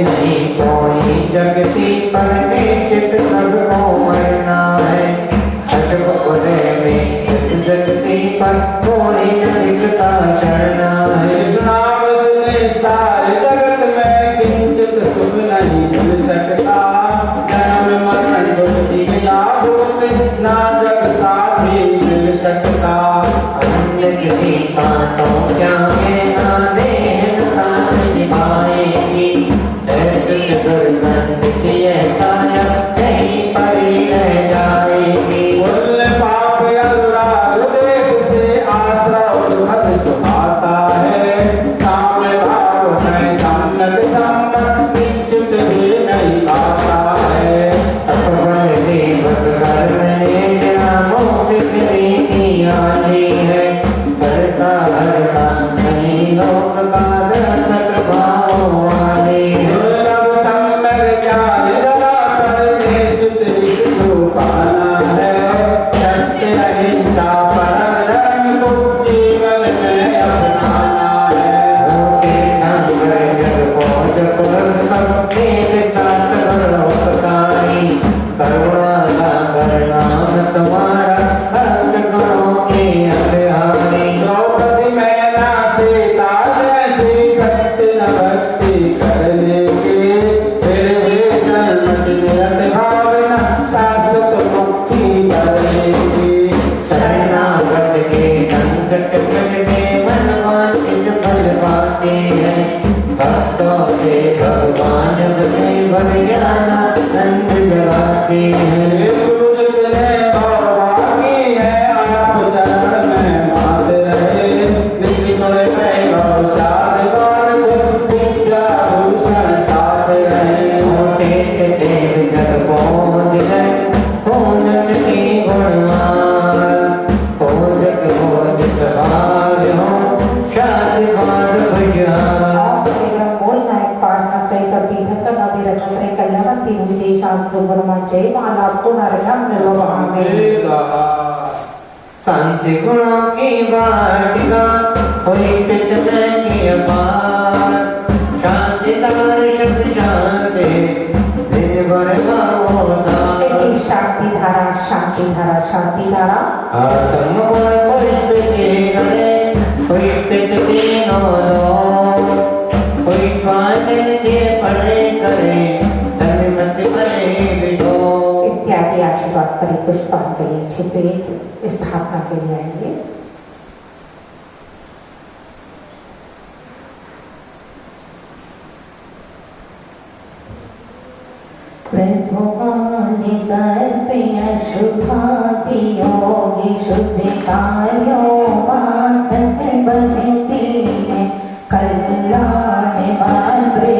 नहीं कोई जगती पर निश्चित सबको मरना है। अशुभ बुरे में इस जगती पर कोई न दिखता शरणा है। कृष्णावसने सारे जगत में किंचित सुख नहीं मिल सकता। जन्म मरण दुख लाभों में ना जग साथी मिल सकता। अन्य किसी बातों क्या में आने साथ निभाएगी। ऐसे दुर्गंध की काया कहीं पड़ी रह जाएगी। पुण्य पाप अनुराग देश से आश्रय और मत सुहाता है। साम्य भाव में सम्मत सम्मत किंचित भी नहीं आता है। अपवन सेवक घर में मोद की आनी है। करता हरता नहीं लोक का दत्त भाव वाले है। दुर्लभ सम्यक ज्ञान धरातल में सुतरित को पाना है। सत्य अहिंसा परम धर्म को जीवन में अपनाना है। होके संग जग पहुँच पुरस्कार एक साथ परोपकारी। करुणा सागर नाम तुम्हारा भक्त गुणों के अध्यारी। द्रौपदी मैना सीता जैसी सत्य न भक्ति करने के। फिर भी जन्मत निरत भावना शाश्वत मुक्ति करने की। शरणागत के संकट कटने मन वांछित फल पाते हैं। भक्तों से भगवान बने भर जाना नंद जगाते हैं। हे गुरु जितने भवभागी हैं, आप चरण में मात रहे। नित्य गुण वैभव साधवान गुण विद्या भूषण साथ रहे। होते से देव जग पहुँच गए पूजन की गुणवान। पूजक भोज स्वभाव हो शाद भाग भुजान। बोलना एक पाठना सही सभी धक्कन अभिरक्षण से कल्याण तीन विदेश शास्त्र ब्रह्म जय माला पुनर्गम निर्वहन शांति गुणों की वाटिका हुई पित में की अपार। शांति तार शब्द शांति दिन भर भावोदार। शांति धारा शांति धारा शांति धारा आत्म गुण पुष्प के गले हुई पित तीनों लोग। हुई पांचन के पढ़े करे सन्मति बने विशो। इत्यादि आशीर्वाद करें पुष्पांजलि छिपे स्थापना के लिए आएंगे। प्रभुवानि सर्पय शुभाति योगी शुद्धिकायो मातक बहती है। कल्याण बांद्रे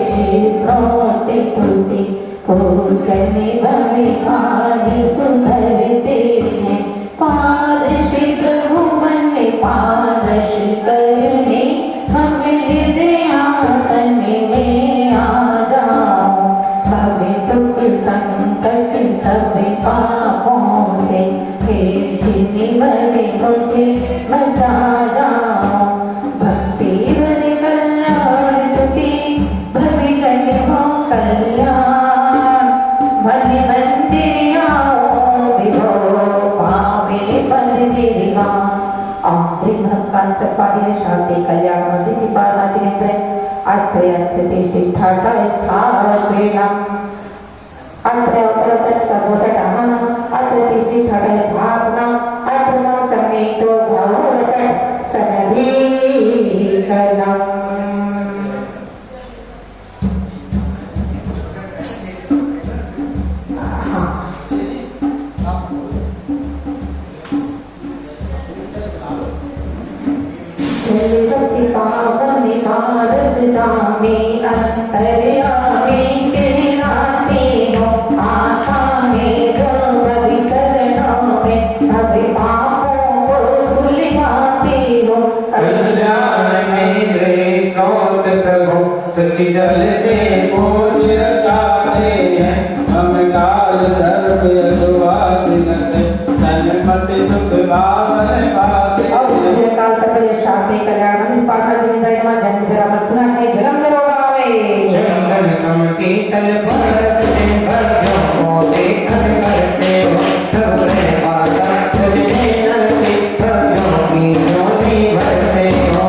स्रोति तुति पूजनि भविकारि सुधरते हैं। पारश प्रभु मन पारश करने हम हृदयासन में आ जाओ। सब दुख संकट सब पापों से हे जिन्हें बने मुझे बचा जाओ। भक्ति बने कल्याण तुति भविगण हो कल्याण। मन मंदिर आओ विभो पावे पद निर्वाण। ब्रह्मकाल सत्पार्य शांति कल्याण मध्य सिपाला चिनेन्द्र अत्र तिष्ठि ठाटा स्थापयाम। अत्र अत्र सर्वसटाहम अत्र तिष्ठि ठाटा स्थापना। अत्र नम समेतो भवसत् सनदी कलम। भक्ति पावन मानस स्वामी अंतर्यामी के नाते हो। आता है जो कभी चरणों में अभी पापों को भुलवाते हो। कल्याण मेरे स्रोत प्रभु सच्ची जल से पूज्य चाहते हैं। हम काल सर्प यशोवाद नसे सन्मति सुख भावन पाते। काल सकल शांति कल्याण पाठा जिंदा जन्म जरा मत पुनः जन्म निरोगावे। चंदन कम शीतल परत से भर्यो मोती कर करते हो तबरे माता तुझे नरती भर्यो की झोली भरते हो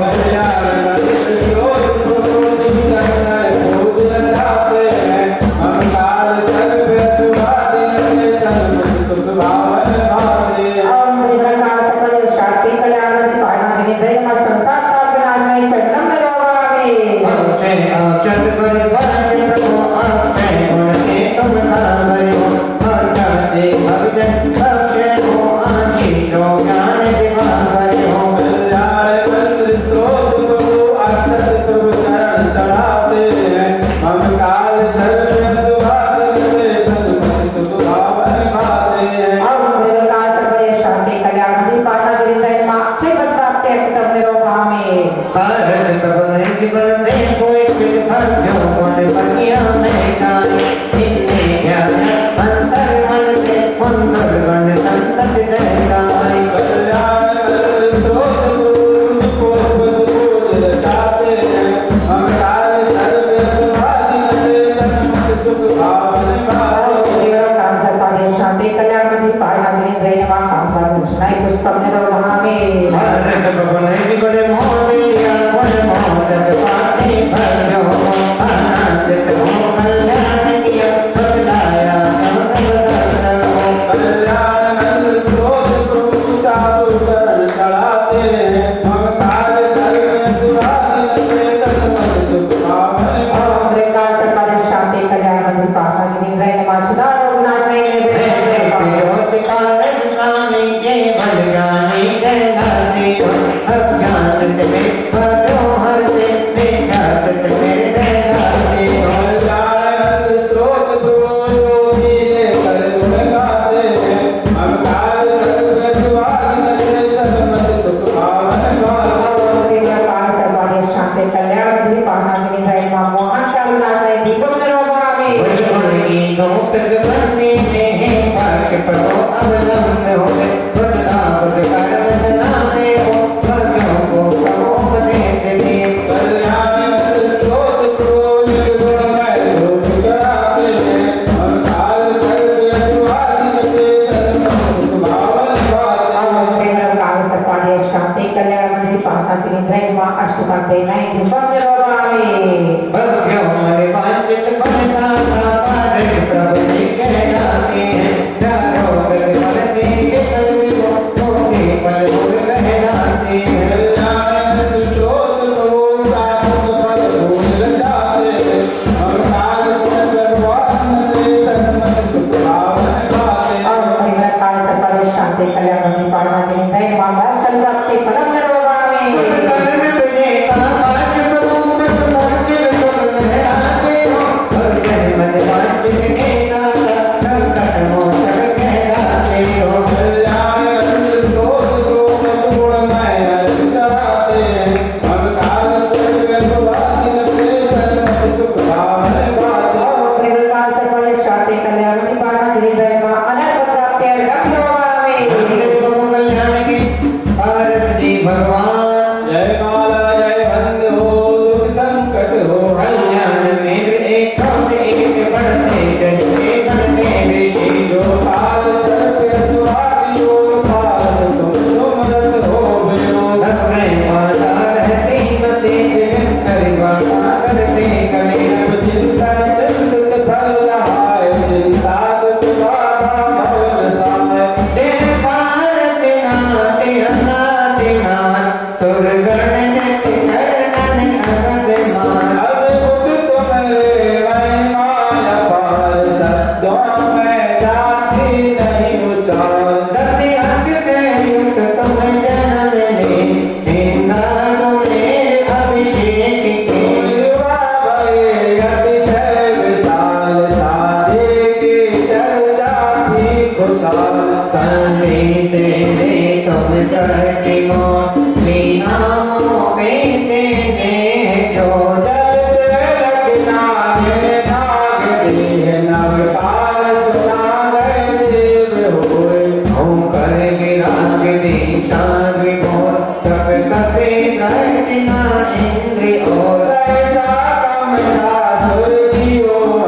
इंद्रियों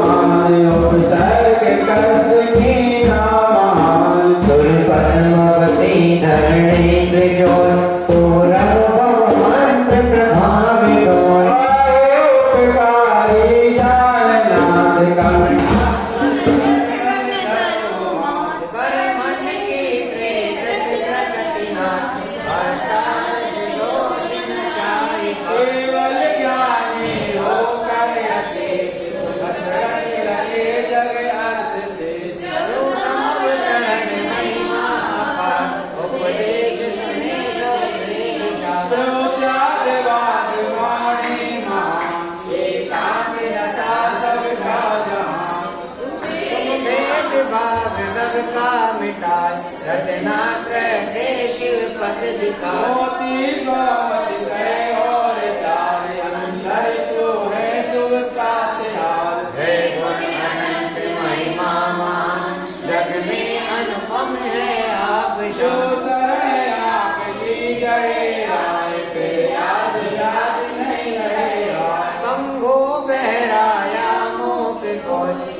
का मिटाए, रत्नात्रय से शिव पद दिखाए। मोती सोमति से और चार, अंदर सोहे शुभ प्रातिहार। है गुण अनंत महिमा मान, जग में अनुपम है आप जो शान। शरण आपकी गए आए, फिर याद याद नहीं रहे आए। शंभो बहराया मोप को,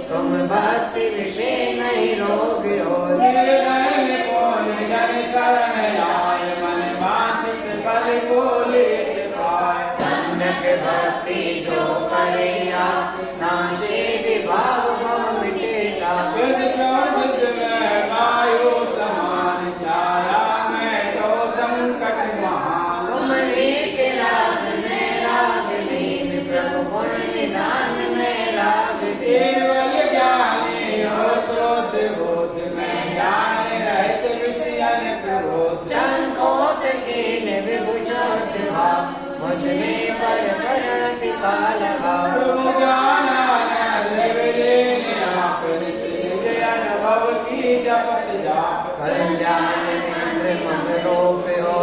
तुम भक्ति विषय नहीं रोग हो। निर्णय कौन जन शरण आए, मन वांछित फल को लेत पाए। सम्यक भक्ति जो करेगा, नाशे विभाग भव मिटेगा। विष चौबीस में वायु समान, छाया में तो संकट महान। तुम एक राग में राग लीन, प्रभु गुण निधान में राग दे। केवल ज्ञानी हो शुद्ध बोध में, ज्ञान रहित विषयन प्रबोध। टंकोत कीन विभूषोत भाव, मुझ में पर करण टिका लगाओ। प्रभु ज्ञानानंद विलीन आप, नित्य अनुभव की जपत जाप। कल्याण मंत्र मन रूप हो,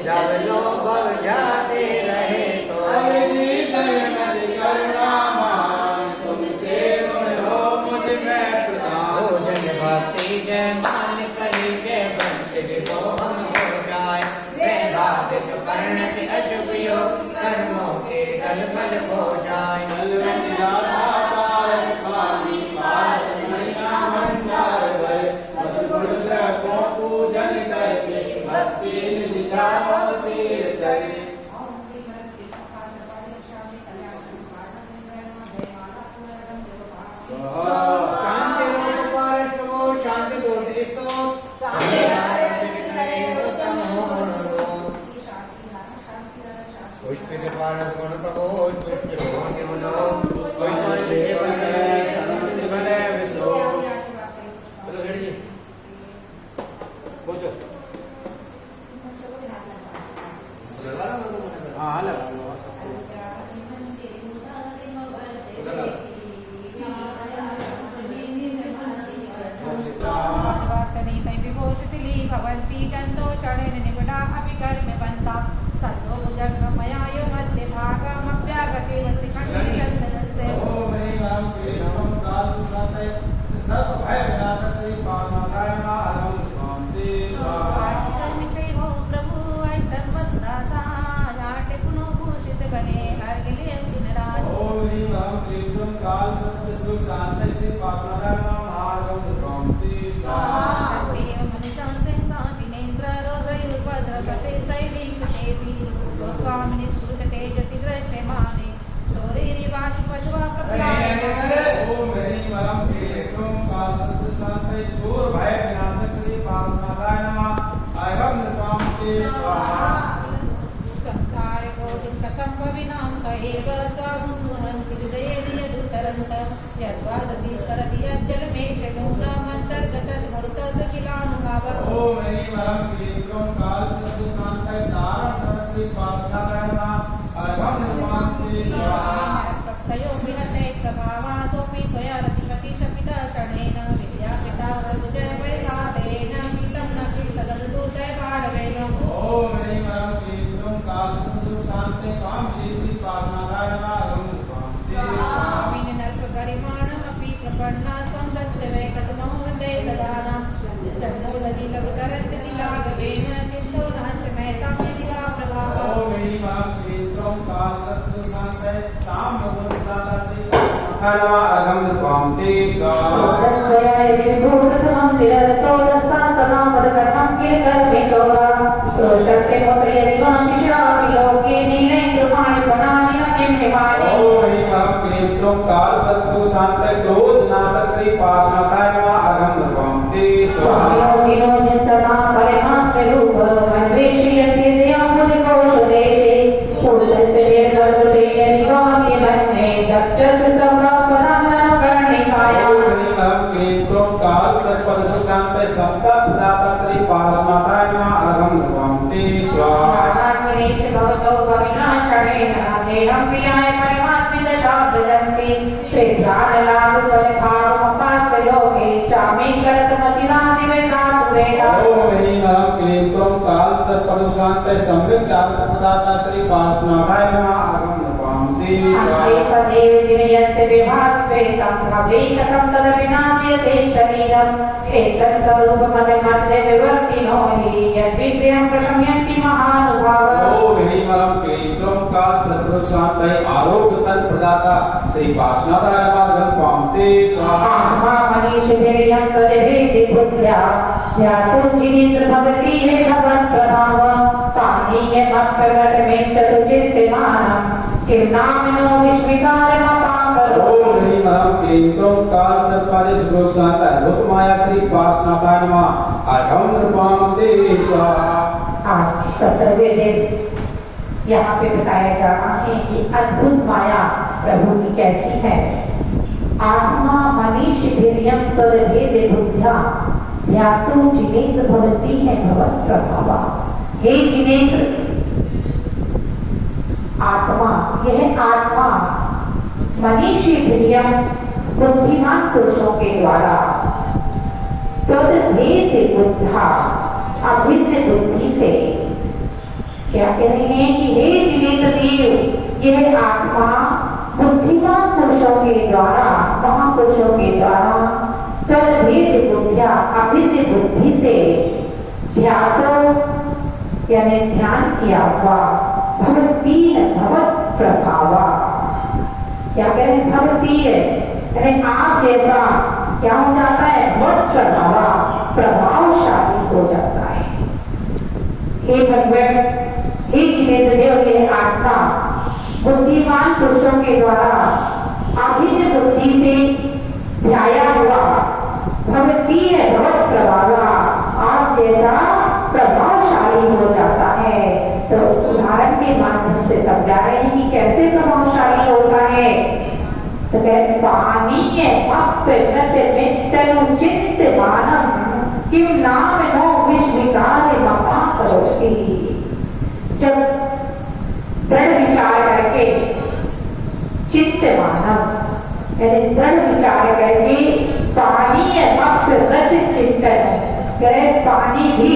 जब लोग भव जाते रहे तो। अवधि संमति करुणा मान, तुमसे गुण हो मुझ में प्रदान। भोजन भक्ति जय मान करी, जय बंत विभो हम हो जाए। वैभाविक परिणति अशुभ योग, कर्मों के गल फल हो जाए। चलवति राधा पारस स्वामी, पारस मैया मंदार भरे। बस गुण को पूजन करके, भक्ति निधि जाओ तीर तरे। शांति रूप पारस प्रभु, शांति दूत स्तोत्र, शांति आरंभ करे उत्तम गुण रूप। पुष्पित पारस गुण प्रभु, पुष्पित भोग मनो। पुष्पन सेवन संत बने विसो। हाँ लगा भवन्ति जन्तो चरणेन निपुणा अपि कर्म बन्ता सतो भुजङ्गमया यो मध्ये भागमप्यागते वसिखण्डे चन्दनस्य। ओम ह्रीं राम क्लीं काल सुसाते, सर्व भय विनाशक श्री पार्वनाथाय नमः। ओम स्वाहा। कर्मचैवो प्रभु ऐतन्वत्दासा, याटे पुनोभूषित बने हरगिले अंजनराज। ओम ह्रीं राम क्लीं काल सत्य सुख शांति श्री पार्वनाथाय नमः। ओम स्वाहा। स्वामिनि स्फुरत तेजसि दृष्टमाने, शौरिरिवाश्वश्वा प्रपलायने। ओम ह्रीं वरम क्लीं काल सत्य शांति चोर भय विनाशक श्री पार्वनाथाय नमः। अहम नृपांते स्वाहा। संसारे कोटिं कथं भविनां एव त्वामुहन्ति हृदये नियदुतरन्त। यद्वादति स्मरति यज्जलमेषणूनामन्तर्गतः स्मृतः किलानुभावः। ओम ह्रीं वरम क्लीं काल सत्य शांति तारण श्री पार्वनाथाय नमः। अहम नृपांते स्वाहा। तयो विहते प्रभावासोऽपि त्वया रतिपति शपितः चरणेन विद्यापिता वसुजय वैसादेन पीतं न पीतदनुदूतय पाडवेन। ओम ह्रीं वरम क्लीं काल सत्य शांति कामजी श्री पार्वनाथाय नमः। स्वामिन् नर्कगरिमाणमपि प्रपन्ना त्वं दत्तवे कथमो वन्दे सदानां। जन्मोदधि लघुतरन्तिलाघवेन चित्तो नाच मेहतां यदि वा प्रभावः। ओम ह्रीं वरम क्लीं काल सत्य शांति साम गुणदाता श्री पार्वनाथाय नमः। अहम नृपांते स्वाहा। ओम ह्रीं वरम क्लीं काल सत्य शांति क्रोध नाशक श्री पार्वनाथाय नमः। अहम नृपांते स्वाहा। काल सत्पद शांति सप्ताह प्रदाता श्री पार्वनाथाय नमः। अहम नृपांते स्वाहा। लाभ पर भाव लोके चामी करत मतिना सर्पदुख शांत सम्यक चारक प्रदाता श्री पार्श्वनाथाय नमः आगम नपामते अन्ते सदैव जिनयस्ते विभास्ते तं भवेतकं तदविनाशयते शरीरम् एकस्वरूपमदे विवर्तिनो हि यद्विग्रहं प्रशम्यन्ति महानुभावः ओम ह्रीमरं क्लीं काल सर्पदुख शांत आरोग्य तन प्रदाता श्री पार्श्वनाथाय नमः आगम नपामते स्वाहा आत्मा मनीषिभिर्यं तदेवेति बुद्ध्या ध्यातुं जिनेन्द्र भवति हे भगवन् प्रभाव पानीयमप्रकटमें चतुर्चित्तमानं किं नामिनो विस्मिकारमपाकरो ओम ह्रीमरं क्लीं काल सर्पदुख सर्पदुख शांत अद्भुत माया श्री पार्श्वनाथाय नमः आगम नपामते स्वाहा आज 17वें दिन यहाँ पे बताया जा रहा है कि अद्भुत माया प्रभु की कैसी है। आत्मा मनीष वीर्यं तदभेद बुद्ध्या ध्यातुं जिनेन्द्र भवति है भगवत् प्रभावा। हे जिनेन्द्र, आत्मा, यह आत्मा मनीष वीर्यं बुद्धिमान पुरुषों के द्वारा तदभेद बुद्धा अभिन्न बुद्धि से क्या कह रहे हैं कि हे जिनेन्द्र देव, यह आत्मा बुद्धिमान पुरुषों के द्वारा, महापुरुषों के द्वारा तदभेद बुद्धिया अभिन्न बुद्धि से ध्यातो यानी ध्यान किया हुआ भवतीन भवत प्रभावा। क्या कह रहे हैं? भवतीय यानी आप जैसा क्या हो जाता है? बहुत प्रभावा, प्रभावशाली हो जाता है। हे भगवान, हे जिनेन्द्र देव, यह आत्मा बुद्धिमान पुरुषों के द्वारा अभिन्न बुद्धि से ध्याया हुआ भक्ति है बहुत प्रभावा, आप जैसा प्रभावशाली हो जाता है। तो उदाहरण के माध्यम से समझा रहे हैं कि कैसे प्रभावशाली होता है। तो कहते पानी है चिंतमानम किम नाम नो विस्मिकार मपा करोति। जब दृढ़ विचार करके चिंतमानम यानी दृढ़ विचार करके पानी अमृत चिंतन करे, पानी भी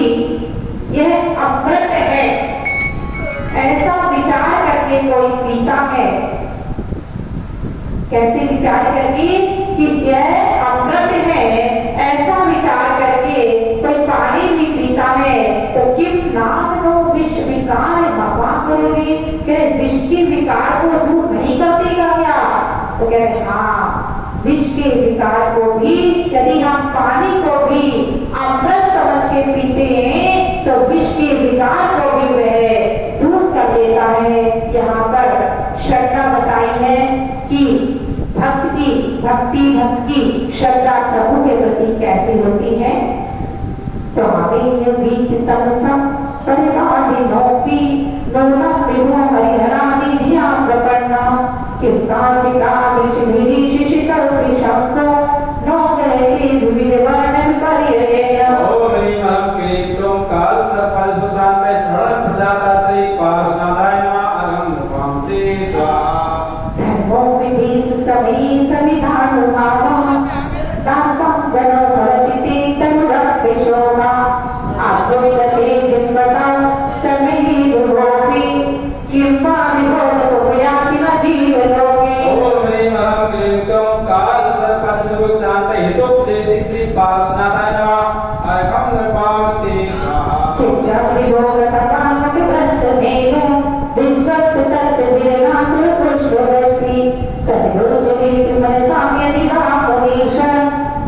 यह अमृत है ऐसा विचार करके कोई पीता है। कैसे विचार करके कि यह अमृत है ऐसा विचार करके कोई पानी भी पीता है तो किम नाम नो विष विकार मपा करोगे, क्या विष के विकार को दूर नहीं कर देगा क्या? तो कह रहे हाँ, विष के विकार को भी यदि हम पानी को भी अमृत समझ के पीते हैं तो विष के विकार को भी वह दूर कर देता है। यहाँ पर श्रद्धा बताई है कि भक्त की श्रद्धा प्रभु के प्रति कैसी होती है। तो हमें वीत तमसम परिवादिनोपि नोना विभो हरिहरादि ध्यान प्रपन्ना किंकाजिकादिशिशिकल्पिशंको नो ग्रहे विविध वर्णन करियेन। ओम ह्रीमरं क्लीं काल सर्पदुख शांत शरण प्रदाता श्री पार्श्वनाथाय नमः आगम नपामते स्वाहा धर्मो विधि समी सविधानुभावः शास्त्रं गणो भवति ते तनुरक्षोभा आद्योगते जिन्वता समिहि रुभोपि किं वा विभोगोपयाति न जीवलोके। ओम ह्रीमरं क्लीं काल सर्पदुख शांत हेतुपदेशि श्री पार्श्वनाथाय नमः आगम नपामते स्वाहा चित्रं विभोगतपामकव्रतमेव विश्वत्तत्त्वविरनासुरपुष्पवस्ति तद्योजने सुमनसाम्यधिभावनीश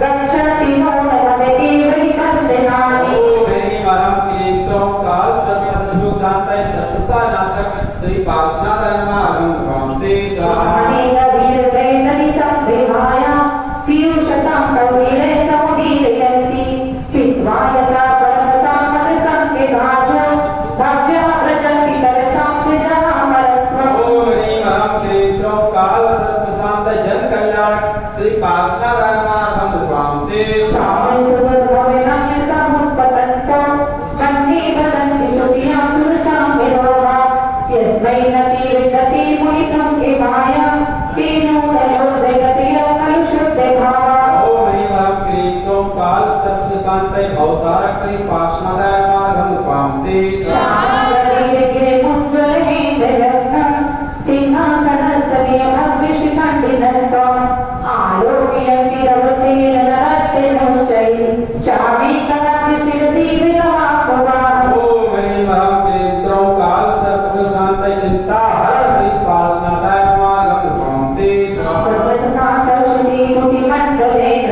गच्छति नो न वदति वै कन्दनानि। ओम ह्रीमरं क्लीं काल सर्पदुख शांत शत्रुता नाशक श्री पार्श्वनाथाय नमः आगम नपामते स्वाहा अनेक वीरवै नदि संविहाय पीयूषतां कौवीरे समुदीरयन्ति पीत्वा यथा परमसामत संविभाज भव्या व्रजन्ति तरसां त्रिजनामरत्वम्। ओम ह्रीमरं क्लीं काल सर्प शांत जन कल्याणक श्री पार्श्वनाथाय नमः आगम नपामते स्वाहा सामे सुभद्रविनाय समुत्पतन्तो कन्ये वदन्ति सुधिया सुरुचां विरोधा यस्मै नतिर्गति मुनितं हिमाय तेनो नयोर्जगति कलुषुद्धभावा। ओम ह्रीमरं क्लीं काल सर्प शांत भवतारक श्री पार्श्वनाथाय नमः आगम नपामते स्वाहा Oh,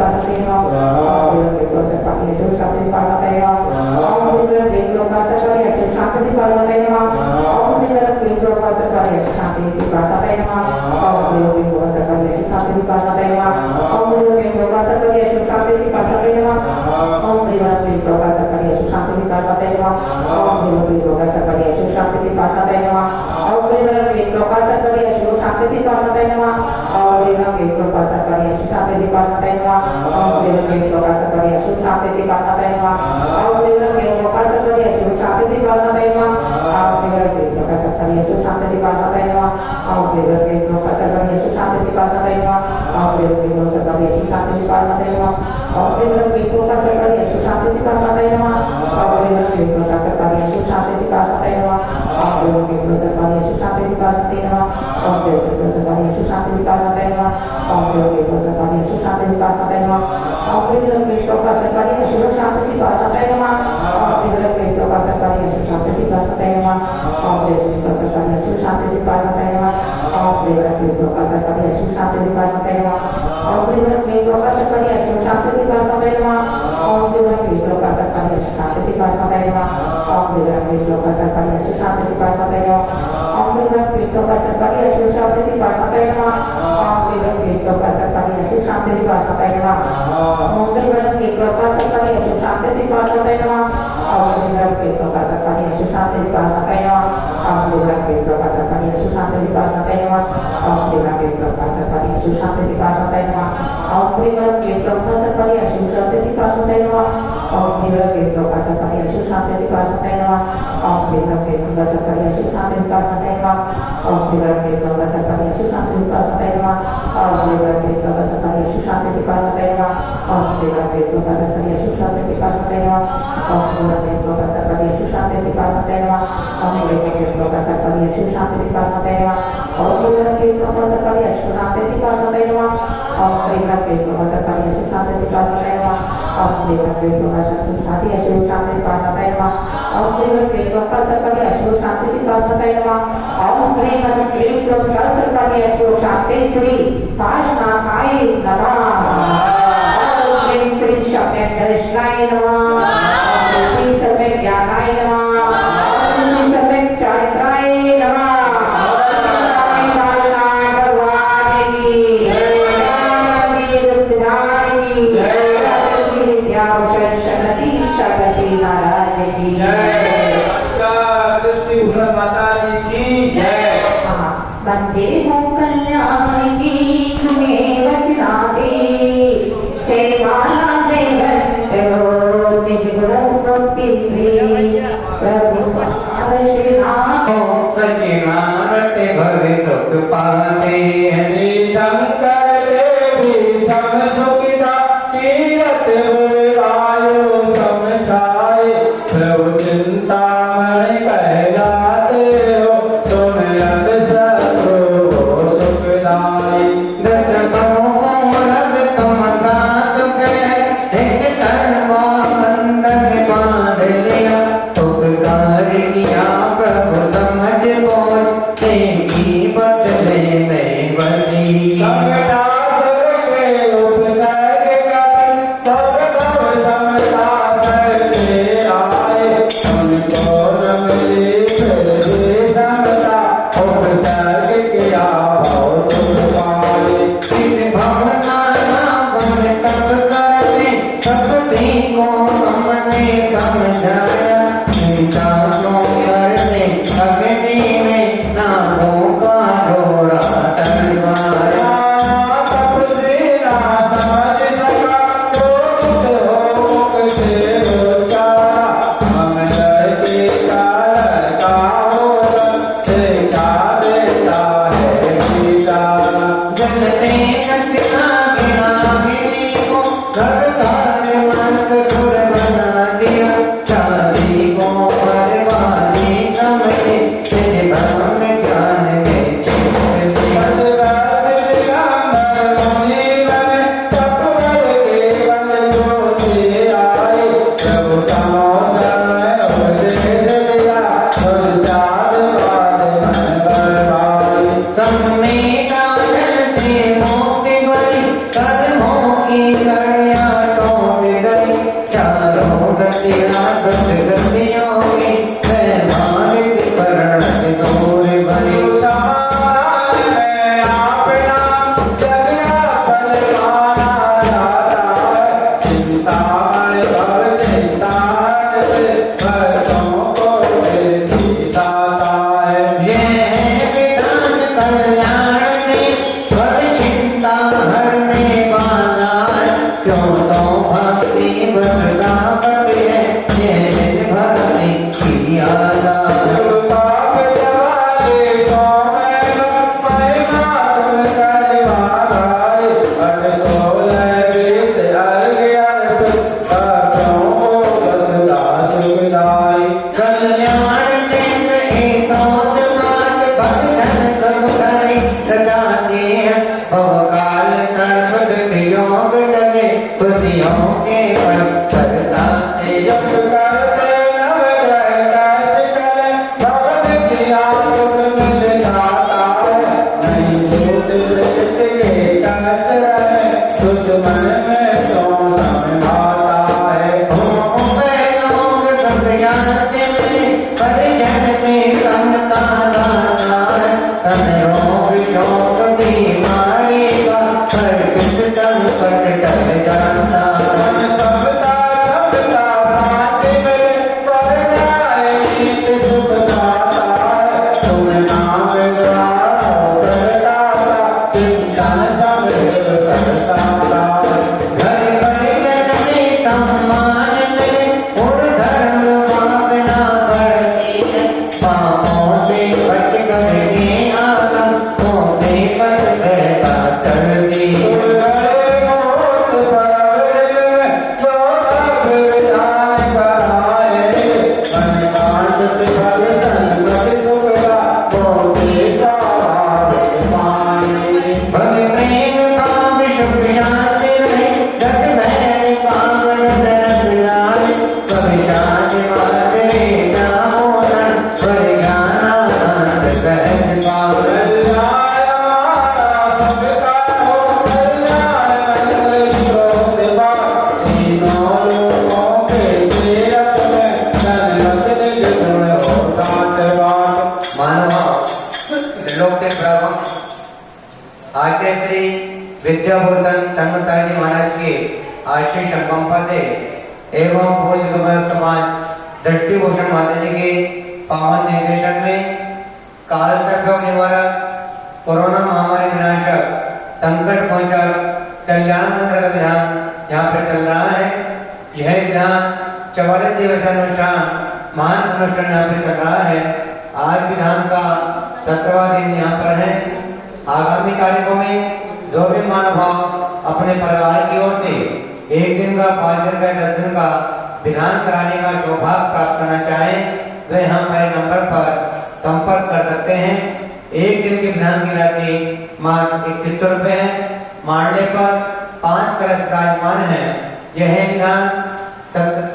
नमः ओम प्रेम के प्रकाश करिए सुख शांति से पार्वती नमः ओम प्रेम के प्रकाश करिए सुख शांति से पार्वती नमः ओम प्रेम के प्रकाश करिए सुख शांति से पार्वती नमः ओम प्रेम के प्रकाश करिए सुख शांति से पार्वती नमः ओम प्रेम के प्रकाश करिए सुख शांति से पार्वती नमः ओम प्रेम के प्रकाश करिए सुख शांति से पार्वती नमः ओम प्रेम के प्रकाश करिए सुख शांति से पार्वती नमः ओम प्रेम के प्रकाश करिए सुख शांति से पार्वती नमः ओम प्रेम के प्रकाश करिए सुख शांति से पार्वती नमः ओम प्रेम के प्रकाश करिए सुख शांति से पार्वती नमः ओम प्रेम के प्रकाश करिए सुख शांति से पार्वती नमः ओम प्रेम के प्रकाश करिए सुख शांति से पार्वती नमः ओम प्रेम के प्रकाश करिए सुख शांति से पार्वती नमः ओम प्रेम के प्रकाश करिए सुख शांति से पार्वती नमः ओम प्रेम के प्रकाश करिए सुख शांति से पार्वती नमः ओम प्रेम के प्रकाश करिए सुख शांति से पार्वती नमः ओम प्रेम के प्रकाश करिए सुख शांति से पार्वती नमः ओम प्रेम के प्रकाश करिए सुख शांति से पार्वती नमः ओम प्रेम के प्रकाश करिए सुख शांति से पार्वती नमः ओम प्रेम के प्रकाश करिए सुख शांति से पार्वती नमः ओम प्रेम के प्रकाश करिए सुख शांति से पार्वती नमः ओम प्रेम के प्रकाश करिए सुख शांति से पार्वती नमः ओम प्रेम के प्रकाश करिए सुख शांति से पार्वती नमः ओम प्रेम के प्रकाश करिए सुख शांति से पार्वती नमः ओम प्रेम के प्रकाश करिए सुख शांति से पार्वती नमः ओम प्रेम के प्रकाश करिए सुख शांति से पार्वती नमः ओम प्रेम के प्रकाश करिए सुख शांति से पार्वती नमः ओम प्रेम के प्रकाश करिए सुख शांति से पार्वती नमः ओम प्रेम के प्रकाश सुख शांति सुख शांति से पार्वती नमः ओम प्रेम के प्रकाश करिए सुख शांति से पार्वती नमः ओम प्रेम के प्रकाश करिए सुख शांति श्री पाशनाथाय नमः ओम प्रेम श्री शब्द कृष्णाय नमः ओम श्री शब्द ज्ञानाय नमः ओम श्री शब्द चारित्राय नमः वंदे हो कल्याणी तुम्हें वचनादे जय माला जय भक्तो निज गुरु भक्ति श्री प्रभु श्री राम सचिनारते भवे सुख पाते शंकर देवी सम सुखिता कीरत वायु सम छाए प्रभु चिंतामणि कहलाते हो सुनयत शत्रु सुखदाई दस मोहरब तुम रात के एक कर्मा बंधन बांध लिया उपकारिणिया प्रभु समझ बोल तेरी बदले में बनी से विद्याभूषण संगताई जी महाराज के आशीष अनुकंपा से एवं पूज्य कुमार समाज दृष्टिभूषण माता जी के पावन निर्देशन में काल सर्प निवारक, कोरोना महामारी विनाशक, संकट पहुंचक कल्याण मंत्र का विधान यहाँ पर चल रहा है। यह विधान 44 दिवसीय अनुष्ठान महान अनुष्ठान यहाँ पर चल रहा है। आज विधान का 17वां दिन यहाँ पर है। आगामी तारीखों में जो भी महानुभाव अपने परिवार की ओर से 1 दिन का, 5 दिन का, 10 दिन का विधान कराने का सौभाग्य प्राप्त करना चाहें वे हमारे नंबर पर संपर्क कर सकते हैं। 1 दिन के विधान की राशि मात्र 2100 रुपये है। मारने पर 5 कलश विराजमान है। यह विधान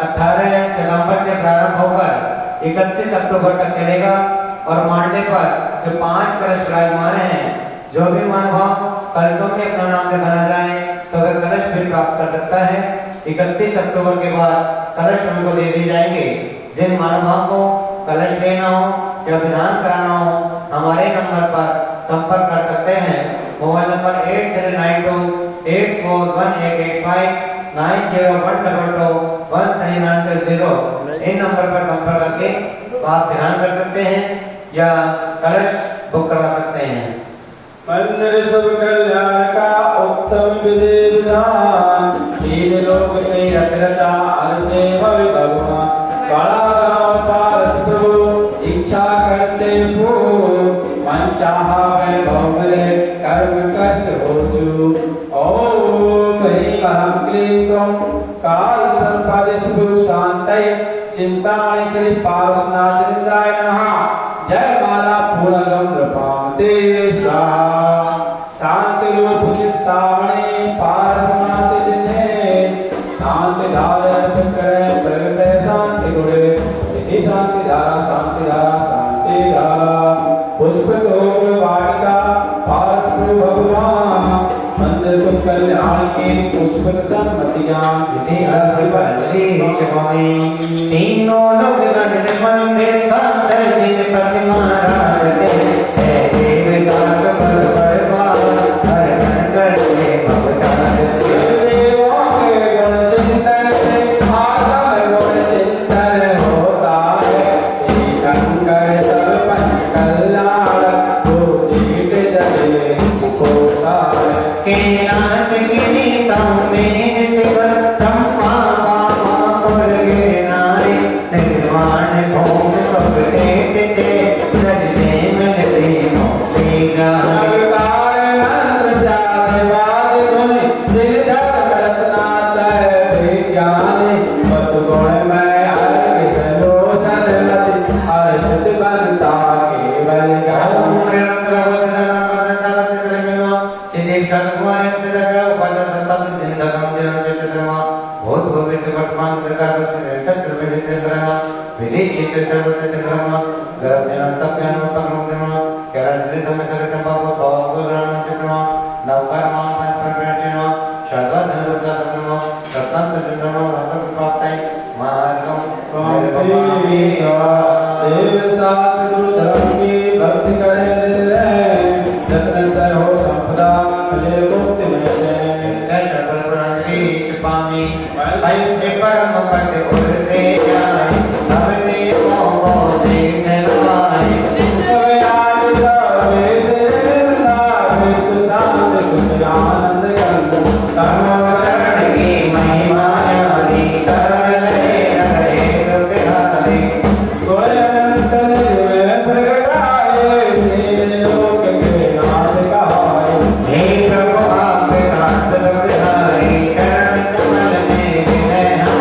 18 सितंबर से प्रारंभ होकर 31 अक्टूबर तक चलेगा और मारने पर जो 5 कलश विराजमान है, जो भी महानुभाव कलशों में अपना नाम दिखाना चाहे तो वह कलश भी प्राप्त कर सकता है। 31 अक्टूबर के बाद कलश उनको दे दिए जाएंगे। जिन महानुभाव को कलश लेना हो या विधान कराना हो हमारे नंबर पर संपर्क कर सकते हैं। Mobile number 8092841885 9012221390। इन नंबर पर संपर्क करके आप ध्यान कर सकते हैं या कलश बुक करवा सकते हैं। मंदिर सब कल्याण का उत्तम विधि विधान, तीन लोक के रचना अर्चे भवि भगवान। बड़ा गाँव पारस प्रभु इच्छा करते हो, मन चाहा वैभव मिले कर्म कष्ट हो चू। ओम ह्रीं अहं क्लीं क्लौं काल सर्पादि शुभ शांतये चिंतामणि श्री पार्श्वनाथ निंदाय नमः। जय माला पूर्णगम नृपाते स्वाहा। शांति रूप चिंतामणि पार्श्वनाथ जिन्हें शांति धारा करें प्रगट शांति गुणे। इति शांति धारा शांति धारा शांति धारा। पुष्प तो वाटिका पार्श्व भगवान, मंदिर तुम कल्याण की पुष्प सम्मतियां। इति हरिबली चवाई तीनों लोग मंदिर संतर जिन प्रतिमा राजते है। देव दास पर बरबाद हर मन करते भवदार। देवों के गुण चिंतन से आगम गुण चिंतन होता है। शंकर सब पंच कल्याण को जीत जले होता है। के नाच गिरी सामने से ब्रह्मा बाबा पर गिरनारे निर्वाण भोग सब देखते सजने मिलते मोतीगा। अवतार मंत्र साधवाद गुण सिद्धार्थ रत्नाकर विज्ञान। वसु गुण में अर्घ सलोसन मति अर्चित बनता केवल ज्ञान। भूत भविष्य वर्तमान विधि चित्त सर्वत्र ग्रहण गर्भ ज्ञान तप ज्ञान पक्रम ज्ञान केरा श्री समय सगत बाबू बाबू ग्रहण चित्रमा नवकार मान पंच प्रवेशनो शादा धनुर्ता सत्रमा रत्न सजननो रत्न प्राप्तै मार्गम स्वामी सेवा देव साथ गुरु धर्म की भक्ति करे रत्नतर हो संपदा मिले मुक्ति में से दर्शन प्रणाली छिपामी अयं जे परम पद उर से जाए अब देवों को देख लवाए। सब आज जावे से विश्व शांत सुख आनंद गंग कर्म की महिमा यानी करण लहे रहे दुख हारे। कोई अनंत में प्रगटाए लोक के नाथ कहाए। हे प्रभु आप नाथ दुख हारे करण कमल में विनय हम।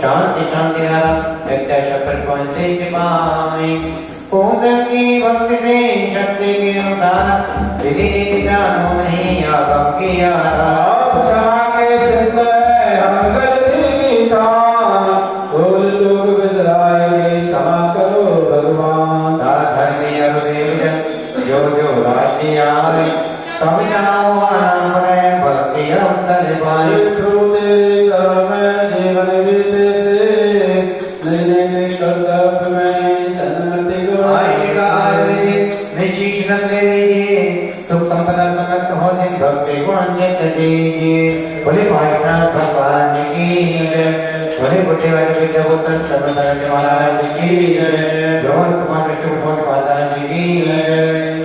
शांति शांति एक शपथ पहुंचते छिपाए पूजन की भक्ति से शक्ति के अनुसार विधि जानो नहीं आगम किया आप क्षमा के सिद्ध है हम गलती की ठान भूल चूक बिसराए क्षमा करो भगवान धर्मी अरुदेव जो जो राज्य आए सब जाओ आनंद में भक्ति अवसर पाए तेरे समय जीवन बीते से नए नए कर्तव्य में सन्मति सुख संपदा समर्थ हो दिन भक्ति गुण जित दीजिए बोले पार्षनाथ भगवान की जय बोले बुद्धि वाले विद्या पुत्र सर्वधर्म महाराज की जय ब्रह्म कुमार विष्णु माता जी की जय